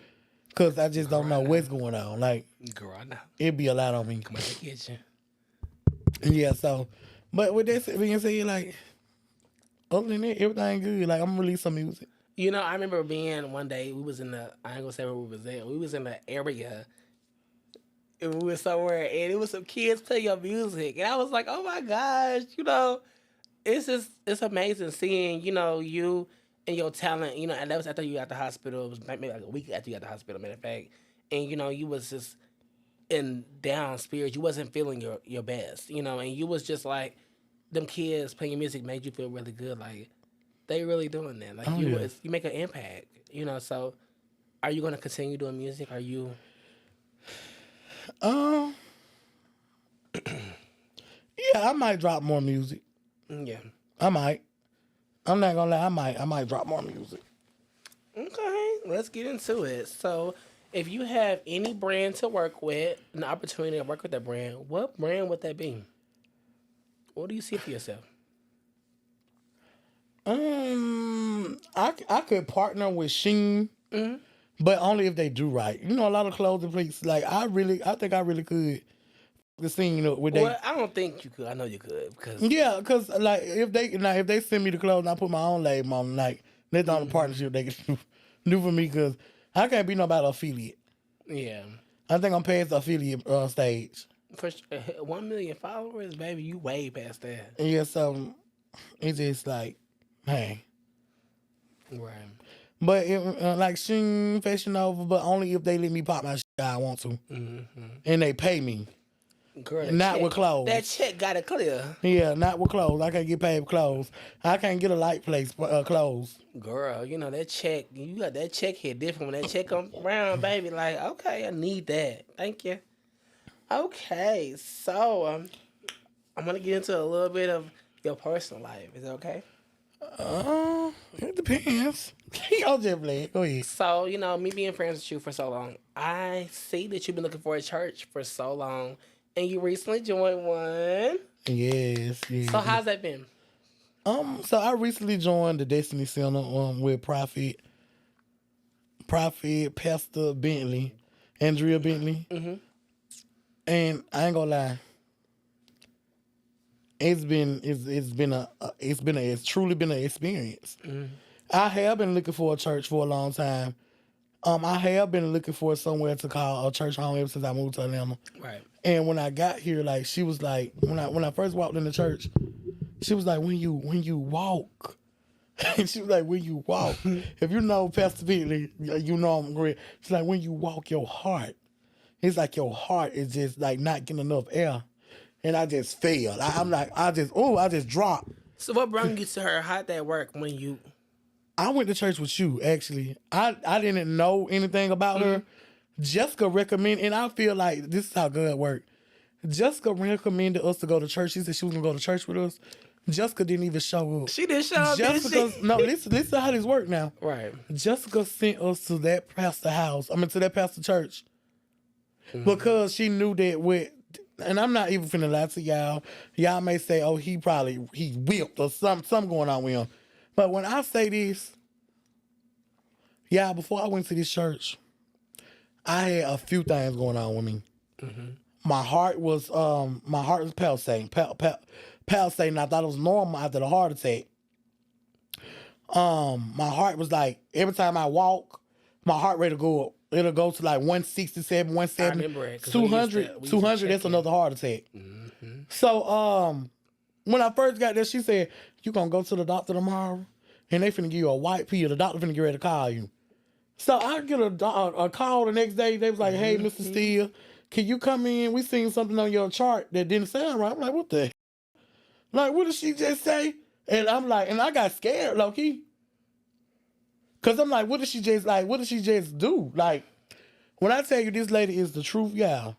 Speaker 2: because I just don't know what's going on. Like,
Speaker 1: Girl, I know.
Speaker 2: it'd be a lot on me.
Speaker 1: Come on, the kitchen.
Speaker 2: Yeah, so, but with that being said, like, other than that, everything good. Like, I'm gonna release some music.
Speaker 1: I remember being one day, we was in I ain't gonna say where we was at. We was in the area, and we was somewhere, and it was some kids playing your music. And I was like, oh my gosh, it's amazing seeing, you and your talent, and that was after you got the hospital. It was maybe like a week after you got the hospital, matter of fact. And, you was just in down spirits. You wasn't feeling your best, and you was just like, them kids playing your music made you feel really good. Like, they really doing that. Like, you make an impact, so are you going to continue doing music? Are you?
Speaker 2: Yeah, I might drop more music.
Speaker 1: Yeah.
Speaker 2: I might. I'm not gonna lie. I might drop more music.
Speaker 1: Okay, let's get into it. So, if you have any brand to work with, an opportunity to work with that brand, what brand would that be? What do you see for yourself?
Speaker 2: I could partner with Sheen, but only if they do right. A lot of clothing places. Like I think I really could. The scene with
Speaker 1: Well, I don't think you could. I know you could because
Speaker 2: because like if they send me the clothes and I put my own label on, like that's the only partnership they can do for me because I can't be nobody affiliate.
Speaker 1: yeah,
Speaker 2: I think I'm past the affiliate stage.
Speaker 1: for 1 million followers, baby, you way past that.
Speaker 2: Yeah, so it's just like, hey.
Speaker 1: Right.
Speaker 2: But like Sheen, Fashion Nova, but only if they let me pop my shit I want to, and they pay me.
Speaker 1: Girl,
Speaker 2: Not with clothes.
Speaker 1: That check got it clear.
Speaker 2: Yeah, not with clothes. I can't get paid with clothes. I can't get a light place for clothes.
Speaker 1: Girl, that check, you got that check hit different when that check come around, baby. Like, okay, I need that. Thank you. Okay, so I'm gonna get into a little bit of your personal life. Is that okay?
Speaker 2: It depends. I'll just play it. Go ahead.
Speaker 1: So, me being friends with you for so long, I see that you've been looking for a church for so long, and you recently joined one.
Speaker 2: Yes.
Speaker 1: So how's that been?
Speaker 2: So I recently joined the Destiny Center with Prophet Pastor Bentley, Andrea Bentley. Mm-hmm. And I ain't gonna lie, it's truly been an experience. Mm-hmm. I have been looking for a church for a long time. I have been looking for somewhere to call a church home ever since I moved to Atlanta.
Speaker 1: Right.
Speaker 2: And when I got here, like she was like, when I first walked in the church, she was like, when you walk. And she was like, when you walk. If you know Pastor Bentley, you know I'm great. She's like, when you walk, your heart. It's like your heart is just like not getting enough air. And I just failed. I just dropped.
Speaker 1: So what brought you to her? How'd that work when you...
Speaker 2: I went to church with you, actually. I didn't know anything about her. Jessica recommended, and I feel like this is how God worked. Jessica recommended us to go to church. She said she was going to go to church with us. Jessica didn't even show up.
Speaker 1: She didn't show up, did she?
Speaker 2: No, listen how this worked now.
Speaker 1: Right.
Speaker 2: Jessica sent us to that pastor to that pastor church. Mm-hmm. Because she knew that and I'm not even finna lie to y'all. Y'all may say, oh, he whipped or something going on with him. But when I say this, yeah, before I went to this church, I had a few things going on with me.
Speaker 1: Mm-hmm.
Speaker 2: My heart was pulsating, pulsating. I thought it was normal after the heart attack. My heart was like, every time I walk, my heart rate will go up. It'll go to like 167, 170.
Speaker 1: I remember it.
Speaker 2: 200, 200, that's another heart attack.
Speaker 1: Mm-hmm.
Speaker 2: So, when I first got there, she said, you gonna go to the doctor tomorrow? And they finna give you a white pill. The doctor finna get ready to call you. So I get a call the next day. They was like, hey, Mr. Steele, can you come in? We seen something on your chart that didn't sound right. I'm like, what the? Like, what did she just say? And I'm like, and I got scared, low-key. Because I'm like, what did she just do? Like, when I tell you this lady is the truth, yeah.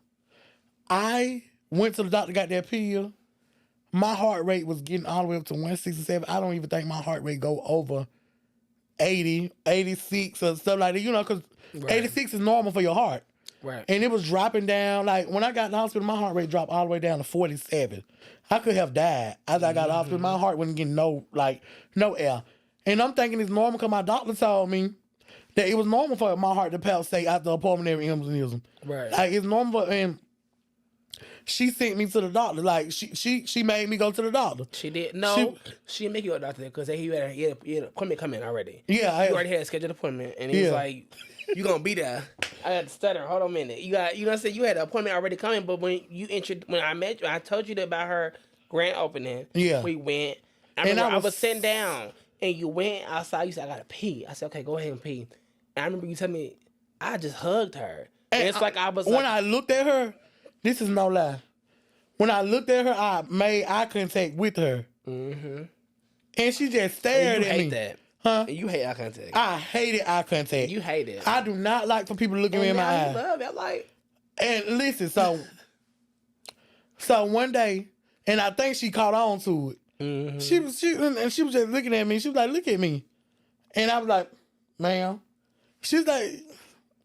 Speaker 2: I went to the doctor, got that pill. My heart rate was getting all the way up to 167. I don't even think my heart rate go over 80, 86 or stuff like that. You know, because 86 is normal for your heart.
Speaker 1: Right.
Speaker 2: And it was dropping down. Like, when I got in the hospital, my heart rate dropped all the way down to 47. I could have died. As I got in the hospital, my heart wasn't getting no air. And I'm thinking it's normal because my doctor told me that it was normal for my heart to pulsate after a pulmonary embolism.
Speaker 1: Right.
Speaker 2: Like, it's normal. And she sent me to the doctor. Like, she made me go to the doctor.
Speaker 1: She did? No, she didn't make you a doctor because he had an appointment coming already.
Speaker 2: Yeah.
Speaker 1: You already had a scheduled appointment. And he was like, you going to be there. I had to stutter. Hold on a minute. You know what I'm saying? You had an appointment already coming, but when I met you, I told you about her grand opening. Yeah. We went. I remember I was sitting down. And you went outside, you said, I gotta pee. I said, okay, go ahead and pee. And I remember you telling me, I just hugged her. And it's like I was
Speaker 2: when I looked at her, this is no lie. When I looked at her, I made eye contact with her. Mm-hmm. And she just stared at me.
Speaker 1: You hate that. Huh? And you hate eye contact.
Speaker 2: I hated eye contact.
Speaker 1: You hate it.
Speaker 2: I do not like for people to look at me in my eyes.
Speaker 1: You love it. Like...
Speaker 2: And listen, so one day, and I think she caught on to it. Mm-hmm. She was just looking at me. She was like, look at me. And I was like, ma'am. She's like,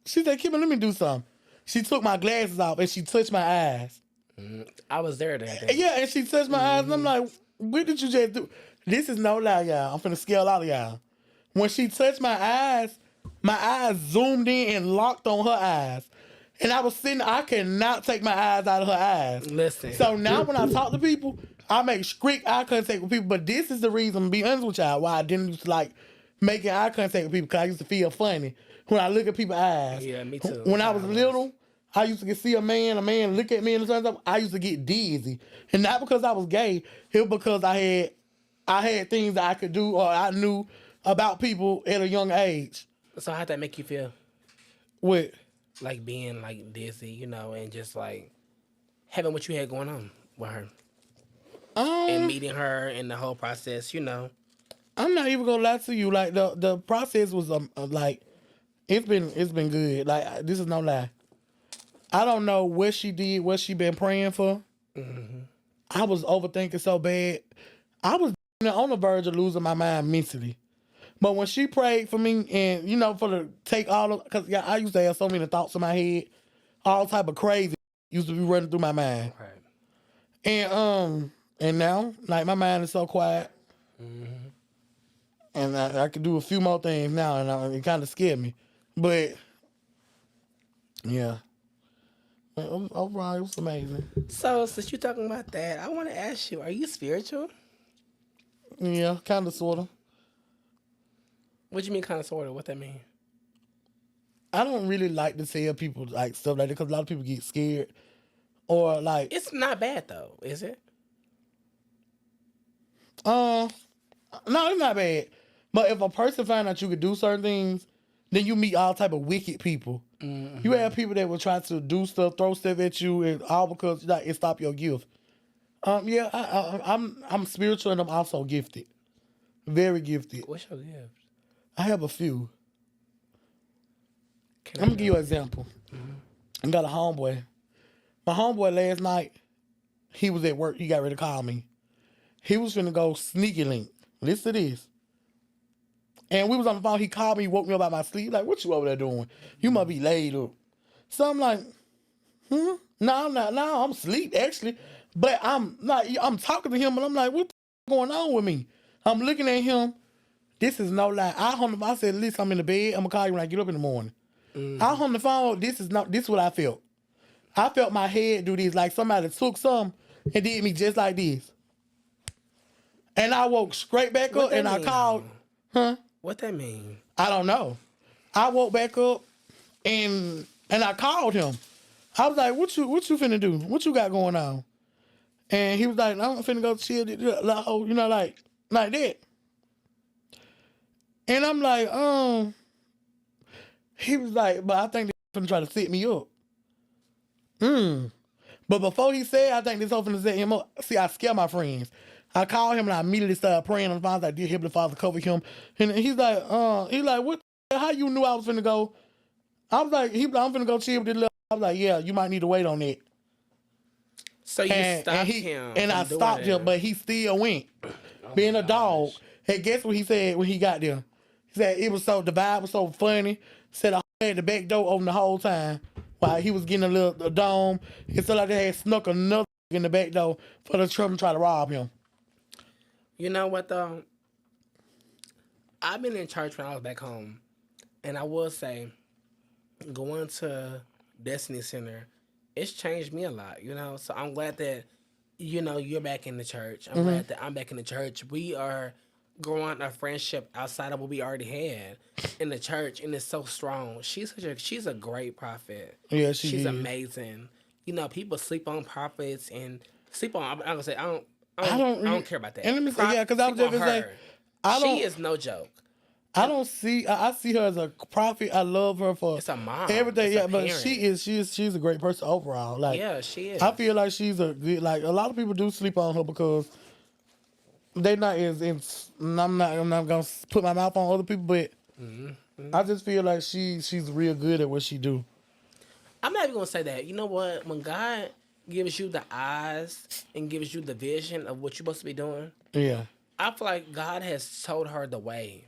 Speaker 2: Kimmy, let me do something. She took my glasses off and she touched my eyes.
Speaker 1: Mm-hmm. I was there that day.
Speaker 2: Yeah, and she touched my eyes and I'm like, what did you just do? This is no lie, y'all. I'm finna scale out of y'all. When she touched my eyes zoomed in and locked on her eyes. And I was sitting, I cannot take my eyes out of her eyes.
Speaker 1: Listen.
Speaker 2: So now when I talk to people, I make strict eye contact with people. But this is the reason, to be honest with y'all, why I didn't used to like making eye contact with people, because I used to feel funny when I look at people's eyes.
Speaker 1: Yeah, me too.
Speaker 2: When I was little, I used to see a man look at me and something. I used to get dizzy. And not because I was gay, it was because I had things that I could do or I knew about people at a young age.
Speaker 1: So how'd that make you feel?
Speaker 2: What?
Speaker 1: Like being like dizzy, you know, and just like having what you had going on with her. And meeting her and the whole process, you know.
Speaker 2: I'm not even gonna lie to you. Like the process was like it's been good. Like this is no lie. I don't know what she did, what she been praying for. Mm-hmm. I was overthinking so bad. I was on the verge of losing my mind mentally. But when she prayed for me, and you know, because I used to have so many thoughts in my head, all type of crazy used to be running through my mind. Right. And now, like, my mind is so quiet. Mm-hmm. And I can do a few more things now, and it kind of scared me. But, yeah. Overall, it was amazing.
Speaker 1: So, since you're talking about that, I want to ask you, are you spiritual?
Speaker 2: Yeah, kind of, sort of.
Speaker 1: What do you mean kind of, sort of? What that mean?
Speaker 2: I don't really like to tell people, like, stuff like that, because a lot of people get scared. Or, like...
Speaker 1: It's not bad, though, is it?
Speaker 2: No, it's not bad. But if a person find out you could do certain things, then you meet all type of wicked people. Mm-hmm. You have people that will try to do stuff, throw stuff at you, and all because like, it stop your gift. Yeah, I'm spiritual and I'm also gifted. Very gifted.
Speaker 1: What's your gift?
Speaker 2: I have a few. I'm gonna give you an example. Mm-hmm. I got a homeboy. My homeboy last night, he was at work. He got ready to call me. He was finna go sneaky link. Listen to this. And we was on the phone. He called me, woke me up out my sleep. Like, what you over there doing? You must be laid up. So I'm like, No, I'm not. No, I'm asleep, actually. But I'm talking to him, and I'm like, what the going on with me? I'm looking at him, This is no lie. I said, listen, I'm in the bed. I'm gonna call you when I get up in the morning. I hung the phone. This is what I felt. I felt my head do this like somebody took some and did me just like this. And I woke straight back up and I called.
Speaker 1: What that mean?
Speaker 2: I don't know. I woke back up and I called him. I was like, what you finna do? What you got going on? And he was like, I'm finna go chill, you know, like that. And I'm like, he was like, but I think they're finna try to set me up. But before he said, I think this whole finna set him up. See, I scare my friends. I called him and I immediately started praying on the phone. I was like, dear Heavenly Father, cover him. And he's like, what how you knew I was finna go? I was like, I'm finna go chill with this little. I was like, yeah, you might need to wait on that.
Speaker 1: So you stopped him.
Speaker 2: And I stopped him, but he still went. Being a dog. Hey, guess what he said when he got there? He said the vibe was so funny. Said I had the back door open the whole time while he was getting a dome. It felt like they had snuck another in the back door for the trouble to try to rob him.
Speaker 1: You know what though? I've been in church when I was back home, and I will say, going to Destiny Center, it's changed me a lot, you know? So I'm glad that, you know, you're back in the church. I'm glad that I'm back in the church. We are growing a friendship outside of what we already had in the church, and it's so strong. She's a great prophet.
Speaker 2: Yeah,
Speaker 1: she's amazing. You know, people sleep on prophets and sleep on. I'm gonna say I don't care about that.
Speaker 2: And let me say, because I was just gonna say,
Speaker 1: she is no joke.
Speaker 2: I see her as a prophet. I love her for
Speaker 1: it's a mom,
Speaker 2: everything.
Speaker 1: It's
Speaker 2: but she's a great person overall. Like,
Speaker 1: yeah, she is.
Speaker 2: I feel like she's a good. Like, a lot of people do sleep on her because they're not as. I'm not gonna put my mouth on other people, but I just feel like she's real good at what she do.
Speaker 1: I'm not even gonna say that. You know what? When God gives you the eyes and gives you the vision of what you're supposed to be doing,
Speaker 2: yeah,
Speaker 1: I feel like God has told her the way.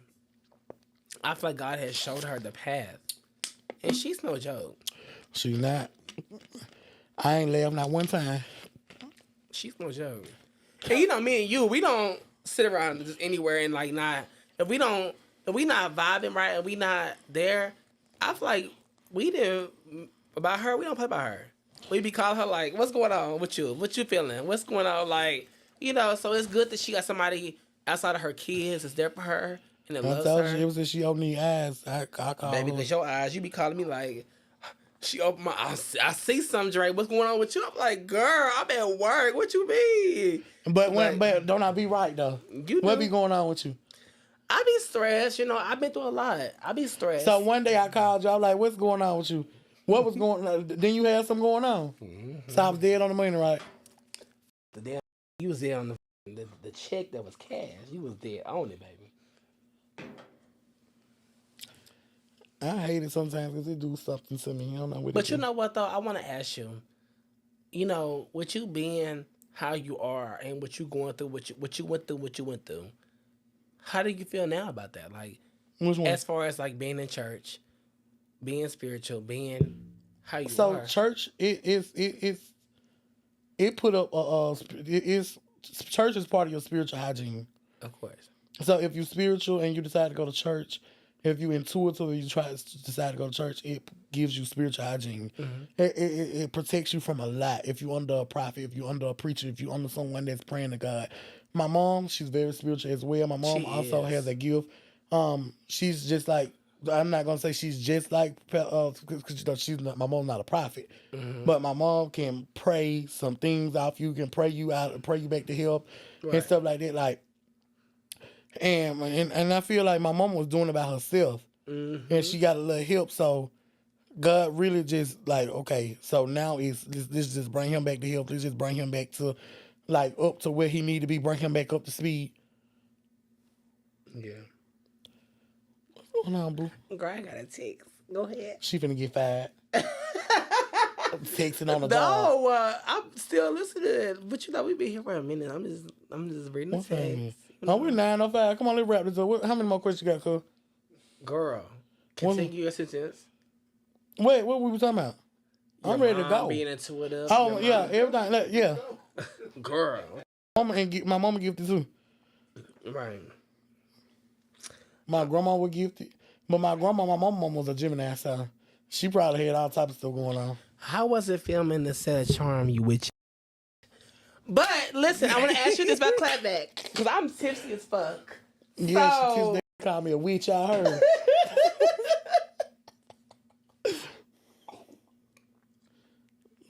Speaker 1: I feel like God has showed her the path. And she's no joke.
Speaker 2: She's not. I ain't laughed not one time.
Speaker 1: She's no joke. And you know, me and you, we don't sit around just anywhere and like not, if we not vibing right and we not there, I feel like we didn't, about her, we don't play about her. We be calling her like, what's going on with you? What you feeling? What's going on? Like, you know, so it's good that she got somebody outside of her kids that's there for her. And it loves her.
Speaker 2: It was that she opened the eyes. I call
Speaker 1: baby, because your eyes, you be calling me like, she opened my eyes. I see something, Dre. What's going on with you? I'm like, girl, I'm at work. What you mean?
Speaker 2: But don't I be right though? What be going on with you?
Speaker 1: I be stressed. You know, I've been through a lot. I be stressed.
Speaker 2: So one day I called you. I'm like, what's going on with you? What was going on? Then you had something going on. So I was dead on the money, right?
Speaker 1: You was there on the check that was cash. You was there on it, baby.
Speaker 2: I hate it sometimes because it do something to me. I don't know what.
Speaker 1: But you know what though? I want to ask you. You know, with you being how you are and what you going through, what you went through. How do you feel now about that? Like,
Speaker 2: which one?
Speaker 1: As far as like being in church, being spiritual, being how you are.
Speaker 2: So church, it put up church is part of your spiritual hygiene.
Speaker 1: Of course.
Speaker 2: So if you're spiritual and you decide to go to church, if you intuitively decide to go to church, it gives you spiritual hygiene. It protects you from a lot. If you're under a prophet, if you're under a preacher, if you're under someone that's praying to God. My mom, she's very spiritual as well. My mom also has a gift. She's just like, I'm not gonna say she's just like, because my mom's not a prophet, but my mom can pray some things off you, can pray you out, pray you back to help, and stuff like that. Like, and I feel like my mom was doing it by herself, and she got a little help. So God really just like, okay, so now let's just bring him back to help. Let's just bring him back to like up to where he need to be. Bring him back up to speed.
Speaker 1: Yeah.
Speaker 2: What's going on, boo?
Speaker 1: Girl, I got a text. Go ahead.
Speaker 2: She finna get fired. Texting on the
Speaker 1: dog. No, I'm still listening. But you know, we've been here for a minute. I'm just reading the text.
Speaker 2: Oh, we're 9:05. Come on, let's wrap this up. How many more questions you got, cuz?
Speaker 1: Girl, continue your sentence.
Speaker 2: Wait, what we talking about? I'm ready to go.
Speaker 1: Being intuitive.
Speaker 2: Oh, yeah, everything. Yeah.
Speaker 1: Girl.
Speaker 2: My mama gifted too.
Speaker 1: Right.
Speaker 2: My grandma was gifted. But my mom was a Gemini, so she probably had all types of stuff going on.
Speaker 1: How was it filming the set of Charm you with? But listen, I want to ask you this about Clapback because I'm tipsy as fuck.
Speaker 2: Yeah,
Speaker 1: So...
Speaker 2: they called me a witch. I heard.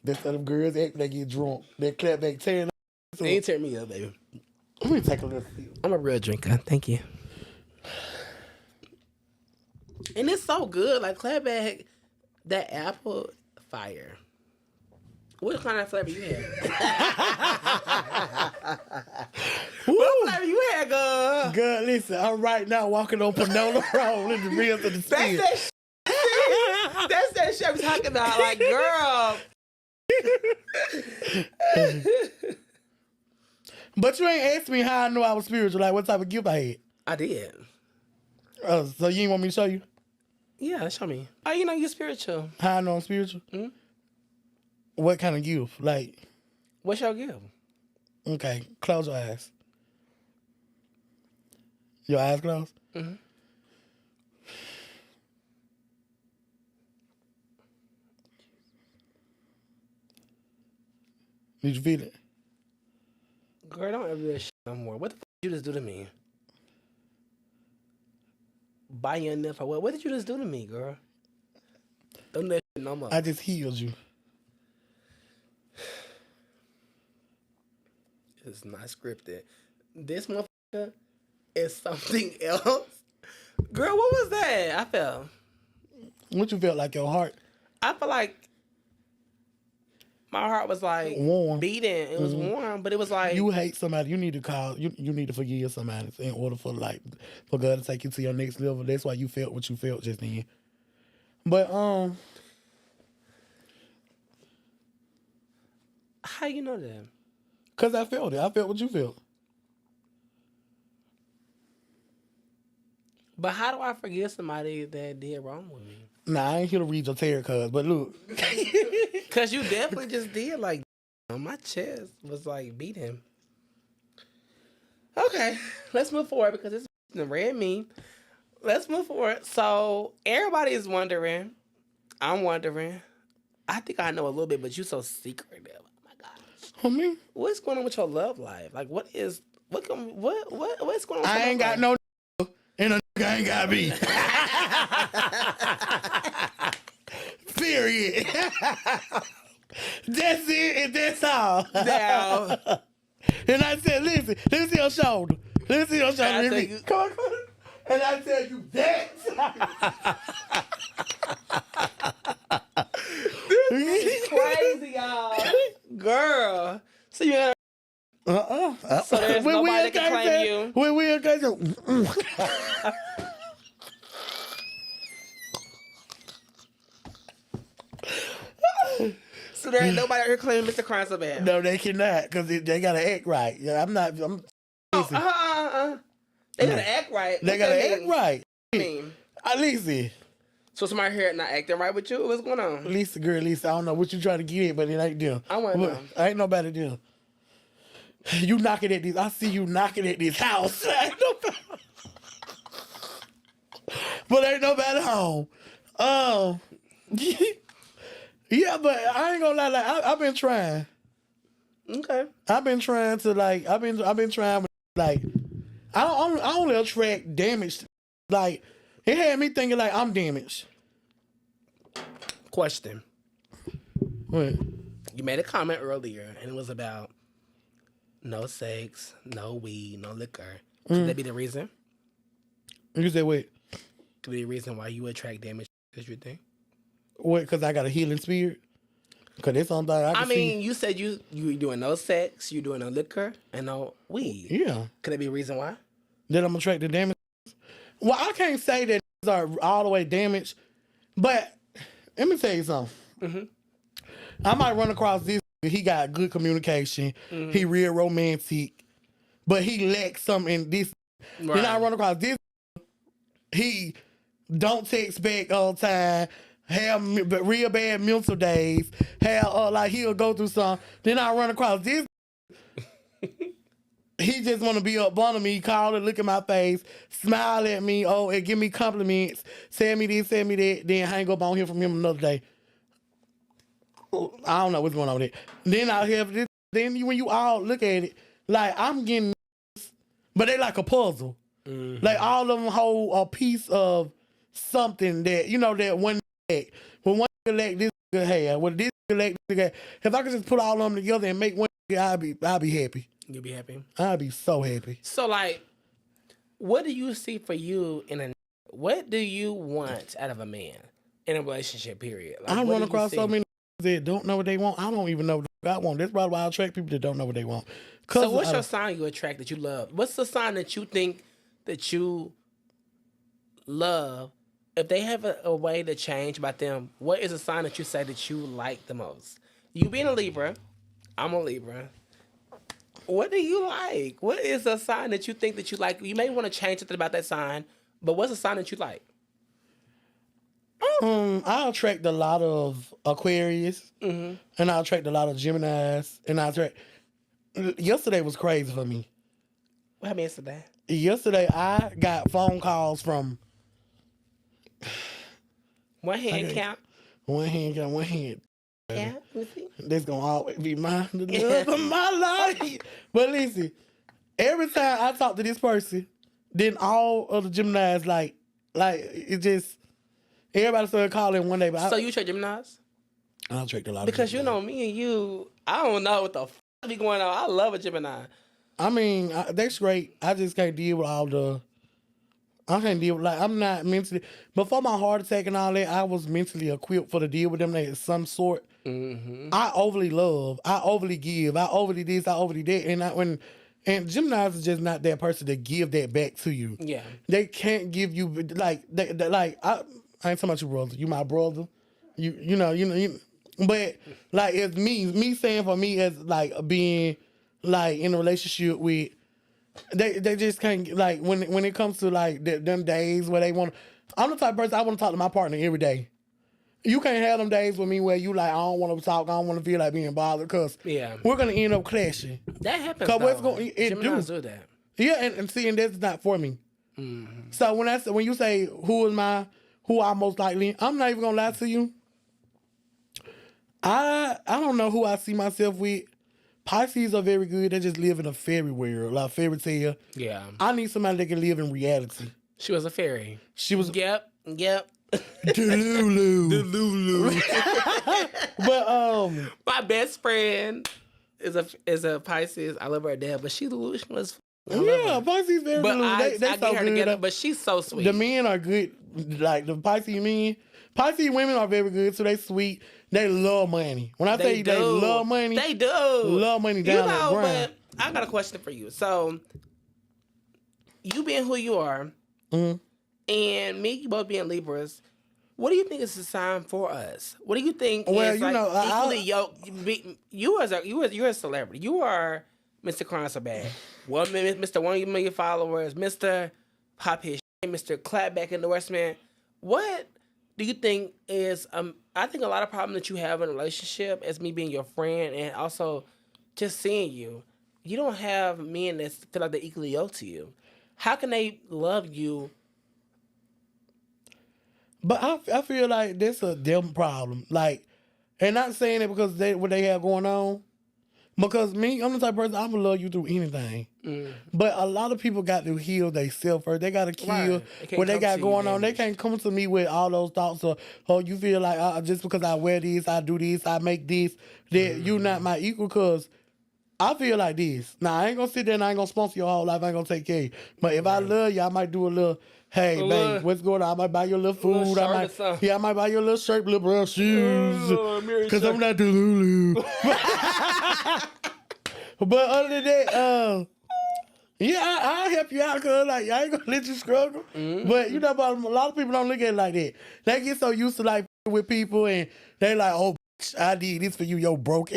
Speaker 2: That's how them girls act when they get drunk. They Clapback tearing.
Speaker 1: They ain't tear me up, baby.
Speaker 2: Let me take a little sip.
Speaker 1: I'm a real drinker. Thank you. And it's so good. Like Clapback, that apple fire. What kind of flavor you had? What flavor you had, girl?
Speaker 2: Girl, listen, I'm right now walking on Panola Road in the real of the spirit.
Speaker 1: That's that shit I'm talking about. Like, girl.
Speaker 2: But you ain't asked me how I knew I was spiritual. Like, what type of gift I had.
Speaker 1: I did.
Speaker 2: So you ain't want me to show you?
Speaker 1: Yeah, show me. Oh, you know you're spiritual.
Speaker 2: How I know I'm spiritual?
Speaker 1: Mm-hmm.
Speaker 2: What kind of gift? Like,
Speaker 1: what's your gift?
Speaker 2: Okay, close your eyes. Your eyes closed?
Speaker 1: Mm-hmm.
Speaker 2: Did you feel it?
Speaker 1: Girl, don't ever do that shit no more. What the fuck did you just do to me? Buy your enough or what? What did you just do to me, girl? Don't do that shit no more.
Speaker 2: I just healed you.
Speaker 1: It's not scripted. This motherfucker is something else. Girl, what was that? I felt.
Speaker 2: What you felt like your heart?
Speaker 1: I feel like my heart was like
Speaker 2: warm,
Speaker 1: beating. It was warm, but it was like
Speaker 2: you hate somebody. You need to call. You need to forgive somebody in order for God to take you to your next level. That's why you felt what you felt just then. But
Speaker 1: how you know that?
Speaker 2: Cause I felt it. I felt what you felt.
Speaker 1: But how do I forgive somebody that did wrong with me?
Speaker 2: Nah, I ain't here to read your tarot cards, but look.
Speaker 1: Cause you definitely just did like on my chest was like beating. Okay, let's move forward because it's read me. Let's move forward. So everybody is wondering. I'm wondering. I think I know a little bit, but you so secretive. Oh my gosh.
Speaker 2: Me?
Speaker 1: What's going on with your love life? Like what's going on with your
Speaker 2: I ain't got
Speaker 1: life?
Speaker 2: no and a nigga ain't got me. Period. That's it and that's all.
Speaker 1: Now.
Speaker 2: And I said, listen, let me see your shoulder. Let me see your shoulder. Come on. And I tell you that.
Speaker 1: This is crazy, y'all. Girl. So you gotta So there's nobody that can claim you.
Speaker 2: When we okay,
Speaker 1: so there ain't nobody out here claiming Mr.cryyinsobad.
Speaker 2: No, they cannot, because they gotta act right. Yeah, I'm not.
Speaker 1: They gotta act right.
Speaker 2: They gotta act right.
Speaker 1: I mean,
Speaker 2: Lisa.
Speaker 1: so somebody here not acting right with you? What's going on?
Speaker 2: Lisa, girl, Lisa, I don't know what you trying to get at, but it ain't them.
Speaker 1: I want to know.
Speaker 2: Ain't nobody them. You knocking at this. I see you knocking at this house. Ain't nobody. But ain't nobody home. Yeah, but I ain't gonna lie. Like, I've been trying.
Speaker 1: Okay.
Speaker 2: I've been trying to I've been trying like I only attract damaged. Like it had me thinking like I'm damaged.
Speaker 1: Question.
Speaker 2: What?
Speaker 1: You made a comment earlier, and it was about no sex, no weed, no liquor. Could that be the reason?
Speaker 2: You said what?
Speaker 1: Could be the reason why you attract damage? Is your thing?
Speaker 2: What? Because I got a healing spirit. Because it's something I
Speaker 1: mean,
Speaker 2: see.
Speaker 1: you said you doing no sex, you doing no liquor, and no weed.
Speaker 2: Yeah.
Speaker 1: Could that be a reason why?
Speaker 2: That I'm attracted to damage. Well, I can't say that are all the way damaged, but let me tell you something. Mm-hmm. I might run across this. He got good communication. Mm-hmm. He real romantic, but he lacks something in this. Right. Then I run across this. He don't text back all the time. Have real bad mental days. Have like he'll go through some. Then I run across this. he just want to be up under me, call and look at my face, smile at me, and give me compliments, say me this, say me that, then hang up on him from him another day. I don't know what's going on with it. Then I have this. Then when you all look at it, like I'm getting, but they like a puzzle. Mm-hmm. Like all of them hold a piece of something that that one leg. When one leg this nigga have, with this leg this nigga have. If I could just put all of them together and make one, I'll be happy.
Speaker 1: You'll be happy.
Speaker 2: I'll be so happy.
Speaker 1: So like, what do you see for you what do you want out of a man in a relationship? Period. Like,
Speaker 2: I run across so many that don't know what they want. I don't even know what I want. That's probably why I attract people that don't know what they want.
Speaker 1: So what's your sign you attract that you love? What's the sign that you think that you love? If they have a way to change about them, what is a sign that you say that you like the most? You being a Libra, I'm a Libra. What do you like? What is a sign that you think that you like? You may want to change something about that sign, but what's a sign that you like?
Speaker 2: I attract a lot of Aquarius, and I attract a lot of Geminis, and yesterday was crazy for me.
Speaker 1: What happened yesterday?
Speaker 2: Yesterday, I got phone calls from...
Speaker 1: One hand count.
Speaker 2: One hand count, one hand.
Speaker 1: Yeah, let's see.
Speaker 2: That's going to always be the love of my life. But listen, every time I talk to this person, then all of the Geminis, like it just... Everybody started calling one day. But
Speaker 1: so you attract Geminis?
Speaker 2: I attract a lot
Speaker 1: because
Speaker 2: of Geminis.
Speaker 1: Me and you, I don't know what the be going on. I love a Gemini.
Speaker 2: I mean, that's great. I just can't deal with I can't deal with, I'm not mentally... Before my heart attack and all that, I was mentally equipped for to deal with them at some sort. Mm-hmm. I overly love. I overly give. I overly this. I overly that. And Geminis is just not that person to give that back to you. Yeah. They can't give you, I ain't talking about your brother. You my brother. You know. But like it's me saying for me as like being like in a relationship with, they just can't, like when it comes to like them days where they want. I'm the type of person I want to talk to my partner every day. You can't have them days with me where you like I don't want to talk. I don't want to feel like being bothered because we're gonna end up clashing.
Speaker 1: That happens. Cause what's going Geminis do that.
Speaker 2: Yeah, and see, and that's not for me. Mm-hmm. So when you say who I most likely, I'm not even gonna lie to you. I don't know who I see myself with. Pisces are very good. They just live in a fairy world, like fairy tale. Yeah. I need somebody that can live in reality.
Speaker 1: She was a fairy.
Speaker 2: She was.
Speaker 1: Yep.
Speaker 2: Delulu. But
Speaker 1: my best friend is a Pisces. I love her to death, but she's delusional as
Speaker 2: Pisces very delusional. They
Speaker 1: I
Speaker 2: so
Speaker 1: get her
Speaker 2: good.
Speaker 1: Together, but she's so sweet.
Speaker 2: The men are good. Like the Pisces men. Pisces women are very good, so they sweet. They love money. When I tell you they love money,
Speaker 1: they do.
Speaker 2: Love money down the ground.
Speaker 1: But I got a question for you. So, you being who you are, and me, you both being Libras, what do you think is a sign for us? What do you think is equally yoked? You're a celebrity. You are Mr.cryyinsobad. Well, Mr. 1 million followers, Mr. Pop His Shit, Mr. Clapback endorsement. What do you think is I think a lot of problem that you have in a relationship as me being your friend and also just seeing you. You don't have men that feel like they're equally yoked to you. How can they love you?
Speaker 2: But I feel like that's a them problem. Like, and not saying it because what they have going on. Because me, I'm the type of person, I'm going to love you through anything. Mm. But a lot of people got to heal themselves first. They got to kill what they got going on. They can't come to me with all those thoughts of, you feel like just because I wear this, I do this, I make this, that you not my equal. Because I feel like this. Now, I ain't going to sit there and I ain't going to sponsor your whole life. I ain't going to take care of you. But if I love you, I might do a little... Hey, babe, what's going on? I might buy you a little food. I might buy you a little shirt, little brown shoes. Because I'm not Delulu. But other than that, I'll help you out because like, I ain't going to let you struggle. Mm-hmm. But, but a lot of people don't look at it like that. They get so used to like with people and they like, oh, I did this for you, yo, broke.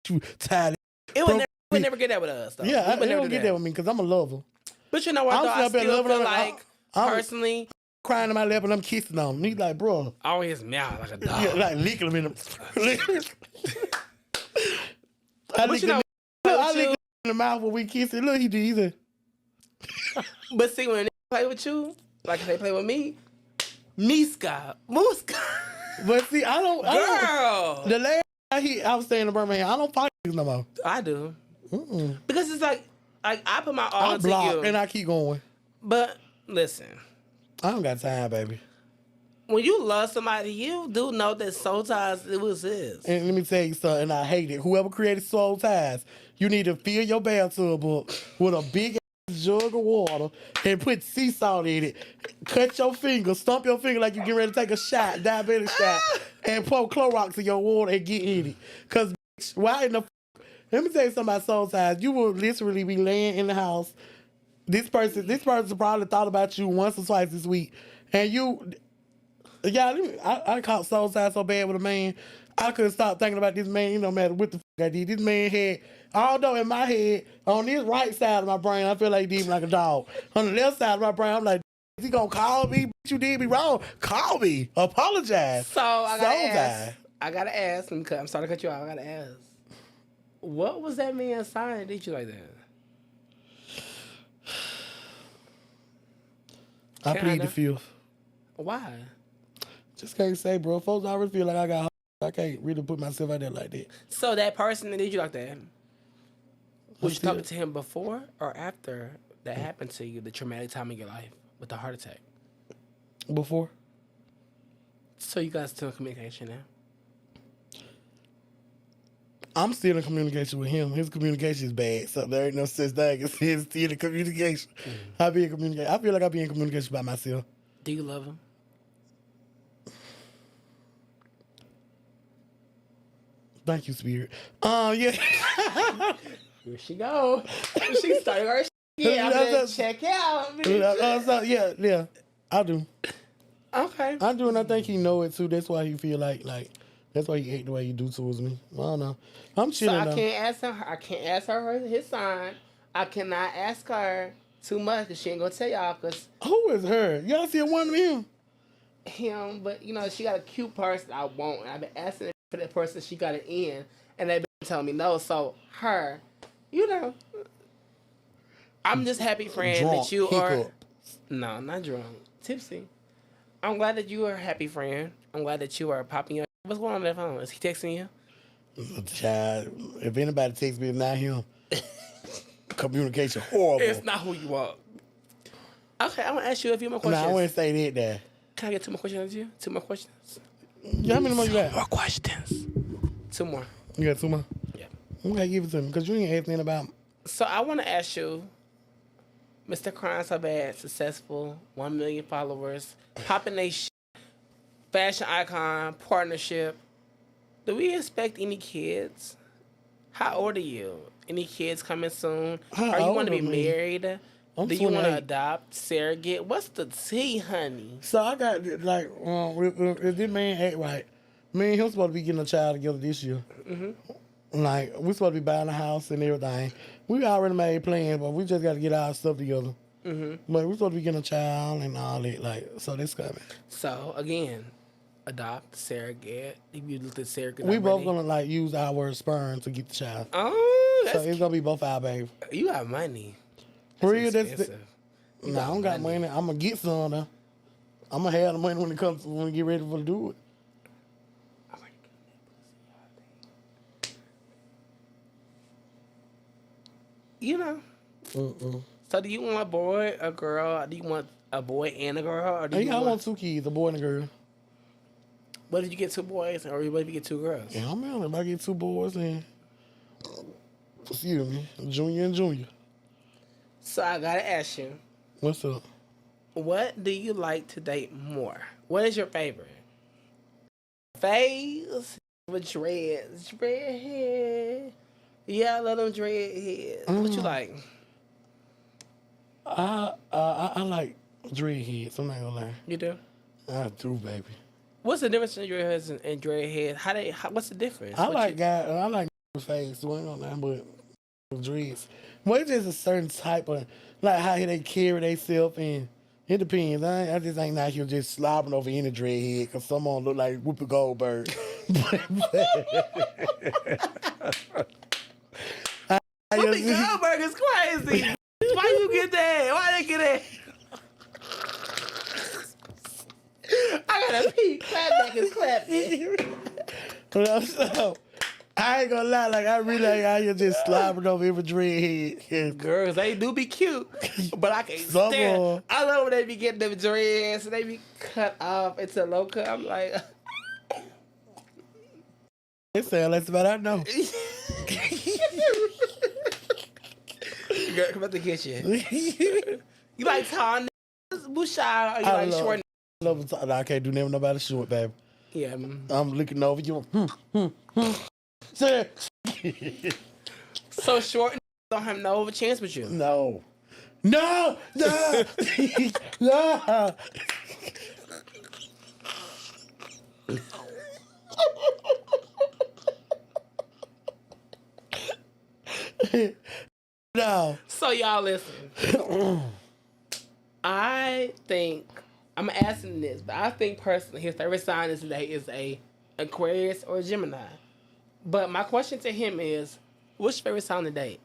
Speaker 2: You tired.
Speaker 1: It would never get that with us, though.
Speaker 2: Yeah, it won't get that with me because I'm a lover.
Speaker 1: But you know what, I still feel like, personally...
Speaker 2: crying in my lap and I'm kissing on him. He's like, bro.
Speaker 1: Oh, his mouth like a dog.
Speaker 2: Yeah, like licking him in the... I lick in the mouth when we kiss it. Look, he did. He said,
Speaker 1: But see, when they play with you, like if they play with me, Miska, Muska.
Speaker 2: but see, I don't.
Speaker 1: Girl.
Speaker 2: The last I was staying in Birmingham, I don't fight no more.
Speaker 1: I do. Because it's like I put my all
Speaker 2: I
Speaker 1: into
Speaker 2: block
Speaker 1: you.
Speaker 2: and I keep going.
Speaker 1: But listen,
Speaker 2: I don't got time, baby.
Speaker 1: when you love somebody, you do know that soul ties it was his.
Speaker 2: And let me tell you something, I hate it. Whoever created soul ties, you need to fill your bathtub up with a big ass jug of water and put sea salt in it. Cut your finger, stump your finger like you get ready to take a shot, diabetic shot, and pour Clorox in your water and get in it. Cause bitch, why in the let me tell you something about soul ties. You will literally be laying in the house. This person probably thought about you once or twice this week, and you. Yeah, I caught soul ties so bad with a man, I couldn't stop thinking about this man. No matter what the fuck I did, this man had. Although in my head, on this right side of my brain, I feel like he did me like a dog. On the left side of my brain, I'm like, is he gonna call me? You did me wrong. Call me. Apologize.
Speaker 1: So I gotta ask, because I'm sorry to cut you off. I gotta ask, what was that man sign that did you like that?
Speaker 2: I plead the fifth.
Speaker 1: Why?
Speaker 2: Just can't say, bro. Folks already feel like I got. I can't really put myself out there like that.
Speaker 1: So that person that did you like that, was you talking to him before or after that happened to you, the traumatic time in your life with the heart attack?
Speaker 2: Before.
Speaker 1: So you guys still in communication now?
Speaker 2: I'm still in communication with him. His communication is bad, so there ain't no such thing as him still in communication. I be in communication. I feel like I be in communication by myself.
Speaker 1: Do you love him?
Speaker 2: Thank you, Spirit. Yeah.
Speaker 1: Here she go. She started her shit. Yeah, I'm gonna check out.
Speaker 2: Yeah, I do.
Speaker 1: Okay.
Speaker 2: I do, and I think he know it too. That's why he feel like that's why he act the way he do towards me. I don't know. I'm chilling.
Speaker 1: So I can't ask her his sign. I cannot ask her too much because she ain't gonna tell y'all. Cause
Speaker 2: who is her? Y'all see one of him?
Speaker 1: Him, but you know she got a cute person. I want. And I've been asking for that person. She got it in, and they've been telling me no. So her, you know, I'm just happy, friend,
Speaker 2: Drunk,
Speaker 1: that you
Speaker 2: hiccup.
Speaker 1: are. No, not drunk. Tipsy. I'm glad that you are a happy friend. I'm glad that you are popping your. What's going on that phone? Is he texting you?
Speaker 2: Child, if anybody texts me, it's not him. Communication horrible.
Speaker 1: It's not who you want. Okay, I'm gonna ask you a few more questions.
Speaker 2: Nah, I wouldn't say that there.
Speaker 1: Can I get 2 more questions with you? 2 more questions?
Speaker 2: Yeah, how many more you got?
Speaker 1: 2 more questions. 2 more.
Speaker 2: You got 2 more?
Speaker 1: Yeah.
Speaker 2: Okay, give it to me, because you ain't asking about.
Speaker 1: So I want to ask you, Mr.cryyinsobad, successful, 1 million followers, popping they shit, fashion icon, partnership. Do we expect any kids? How old are you? Any kids coming soon? Are you going to be married?
Speaker 2: I'm
Speaker 1: Do you want to
Speaker 2: 28.
Speaker 1: adopt, surrogate? What's the tea, honey?
Speaker 2: So I got, like, if this man act right, me and him supposed to be getting a child together this year. Mm-hmm. Like, we supposed to be buying a house and everything. We already made plans, but we just got to get our stuff together. Mm-hmm. But we supposed to be getting a child and all that, like, so this coming.
Speaker 1: So, again, adopt, surrogate. If you looked at surrogate
Speaker 2: We
Speaker 1: already.
Speaker 2: both going to, like, use our sperm to get the child.
Speaker 1: Oh,
Speaker 2: So it's going to be both our baby.
Speaker 1: You got money.
Speaker 2: For real,
Speaker 1: Expensive.
Speaker 2: No, I don't got money. I'm going to get some, though. I'm going to have the money when we get ready to do it.
Speaker 1: You know. So do you want a boy, a girl? Do you want a boy and a girl? Or do you
Speaker 2: I want 2 kids, a boy and a girl.
Speaker 1: What if you get 2 boys, or what if you get 2 girls?
Speaker 2: Yeah, I'm out. If I get 2 boys and, excuse me, junior and junior.
Speaker 1: So I gotta ask you,
Speaker 2: What's up?
Speaker 1: what do you like to date more? What is your favorite? Face with dreads, dreadhead. Yeah, I love them dreadheads. What you like?
Speaker 2: I like dreadheads. I'm not gonna lie.
Speaker 1: You do?
Speaker 2: I do, baby.
Speaker 1: What's the difference in dreadheads and dreadheads? What's the difference?
Speaker 2: I like face. So I ain't gonna lie, but dreads. Well, it's just a certain type of, like how they carry themselves, and it depends. I just ain't out here just slobbing over any dreadhead because someone look like Whoopi Goldberg.
Speaker 1: Whoopi Goldberg is crazy. Why you get that? Why they get that? I gotta pee. Clapback is clapping.
Speaker 2: So, I ain't gonna lie, like I really like how you just slobbering over every dreadhead.
Speaker 1: Girls, they do be cute, but I can't stand. I love when they be getting them dreads and they be cut off into low cut. I'm like,
Speaker 2: it sounds like somebody I know.
Speaker 1: Girl, come out the kitchen. You like tall niggas, Bouchard, or you like short
Speaker 2: niggas? I can't do never nobody short, baby.
Speaker 1: Yeah.
Speaker 2: I'm looking over you.
Speaker 1: So short don't have no chance with you.
Speaker 2: No. No. No. No.
Speaker 1: So y'all listen. I think I'm asking this, but I think personally his favorite sign is today is a Aquarius or a Gemini. But my question to him is, what's your favorite sign today?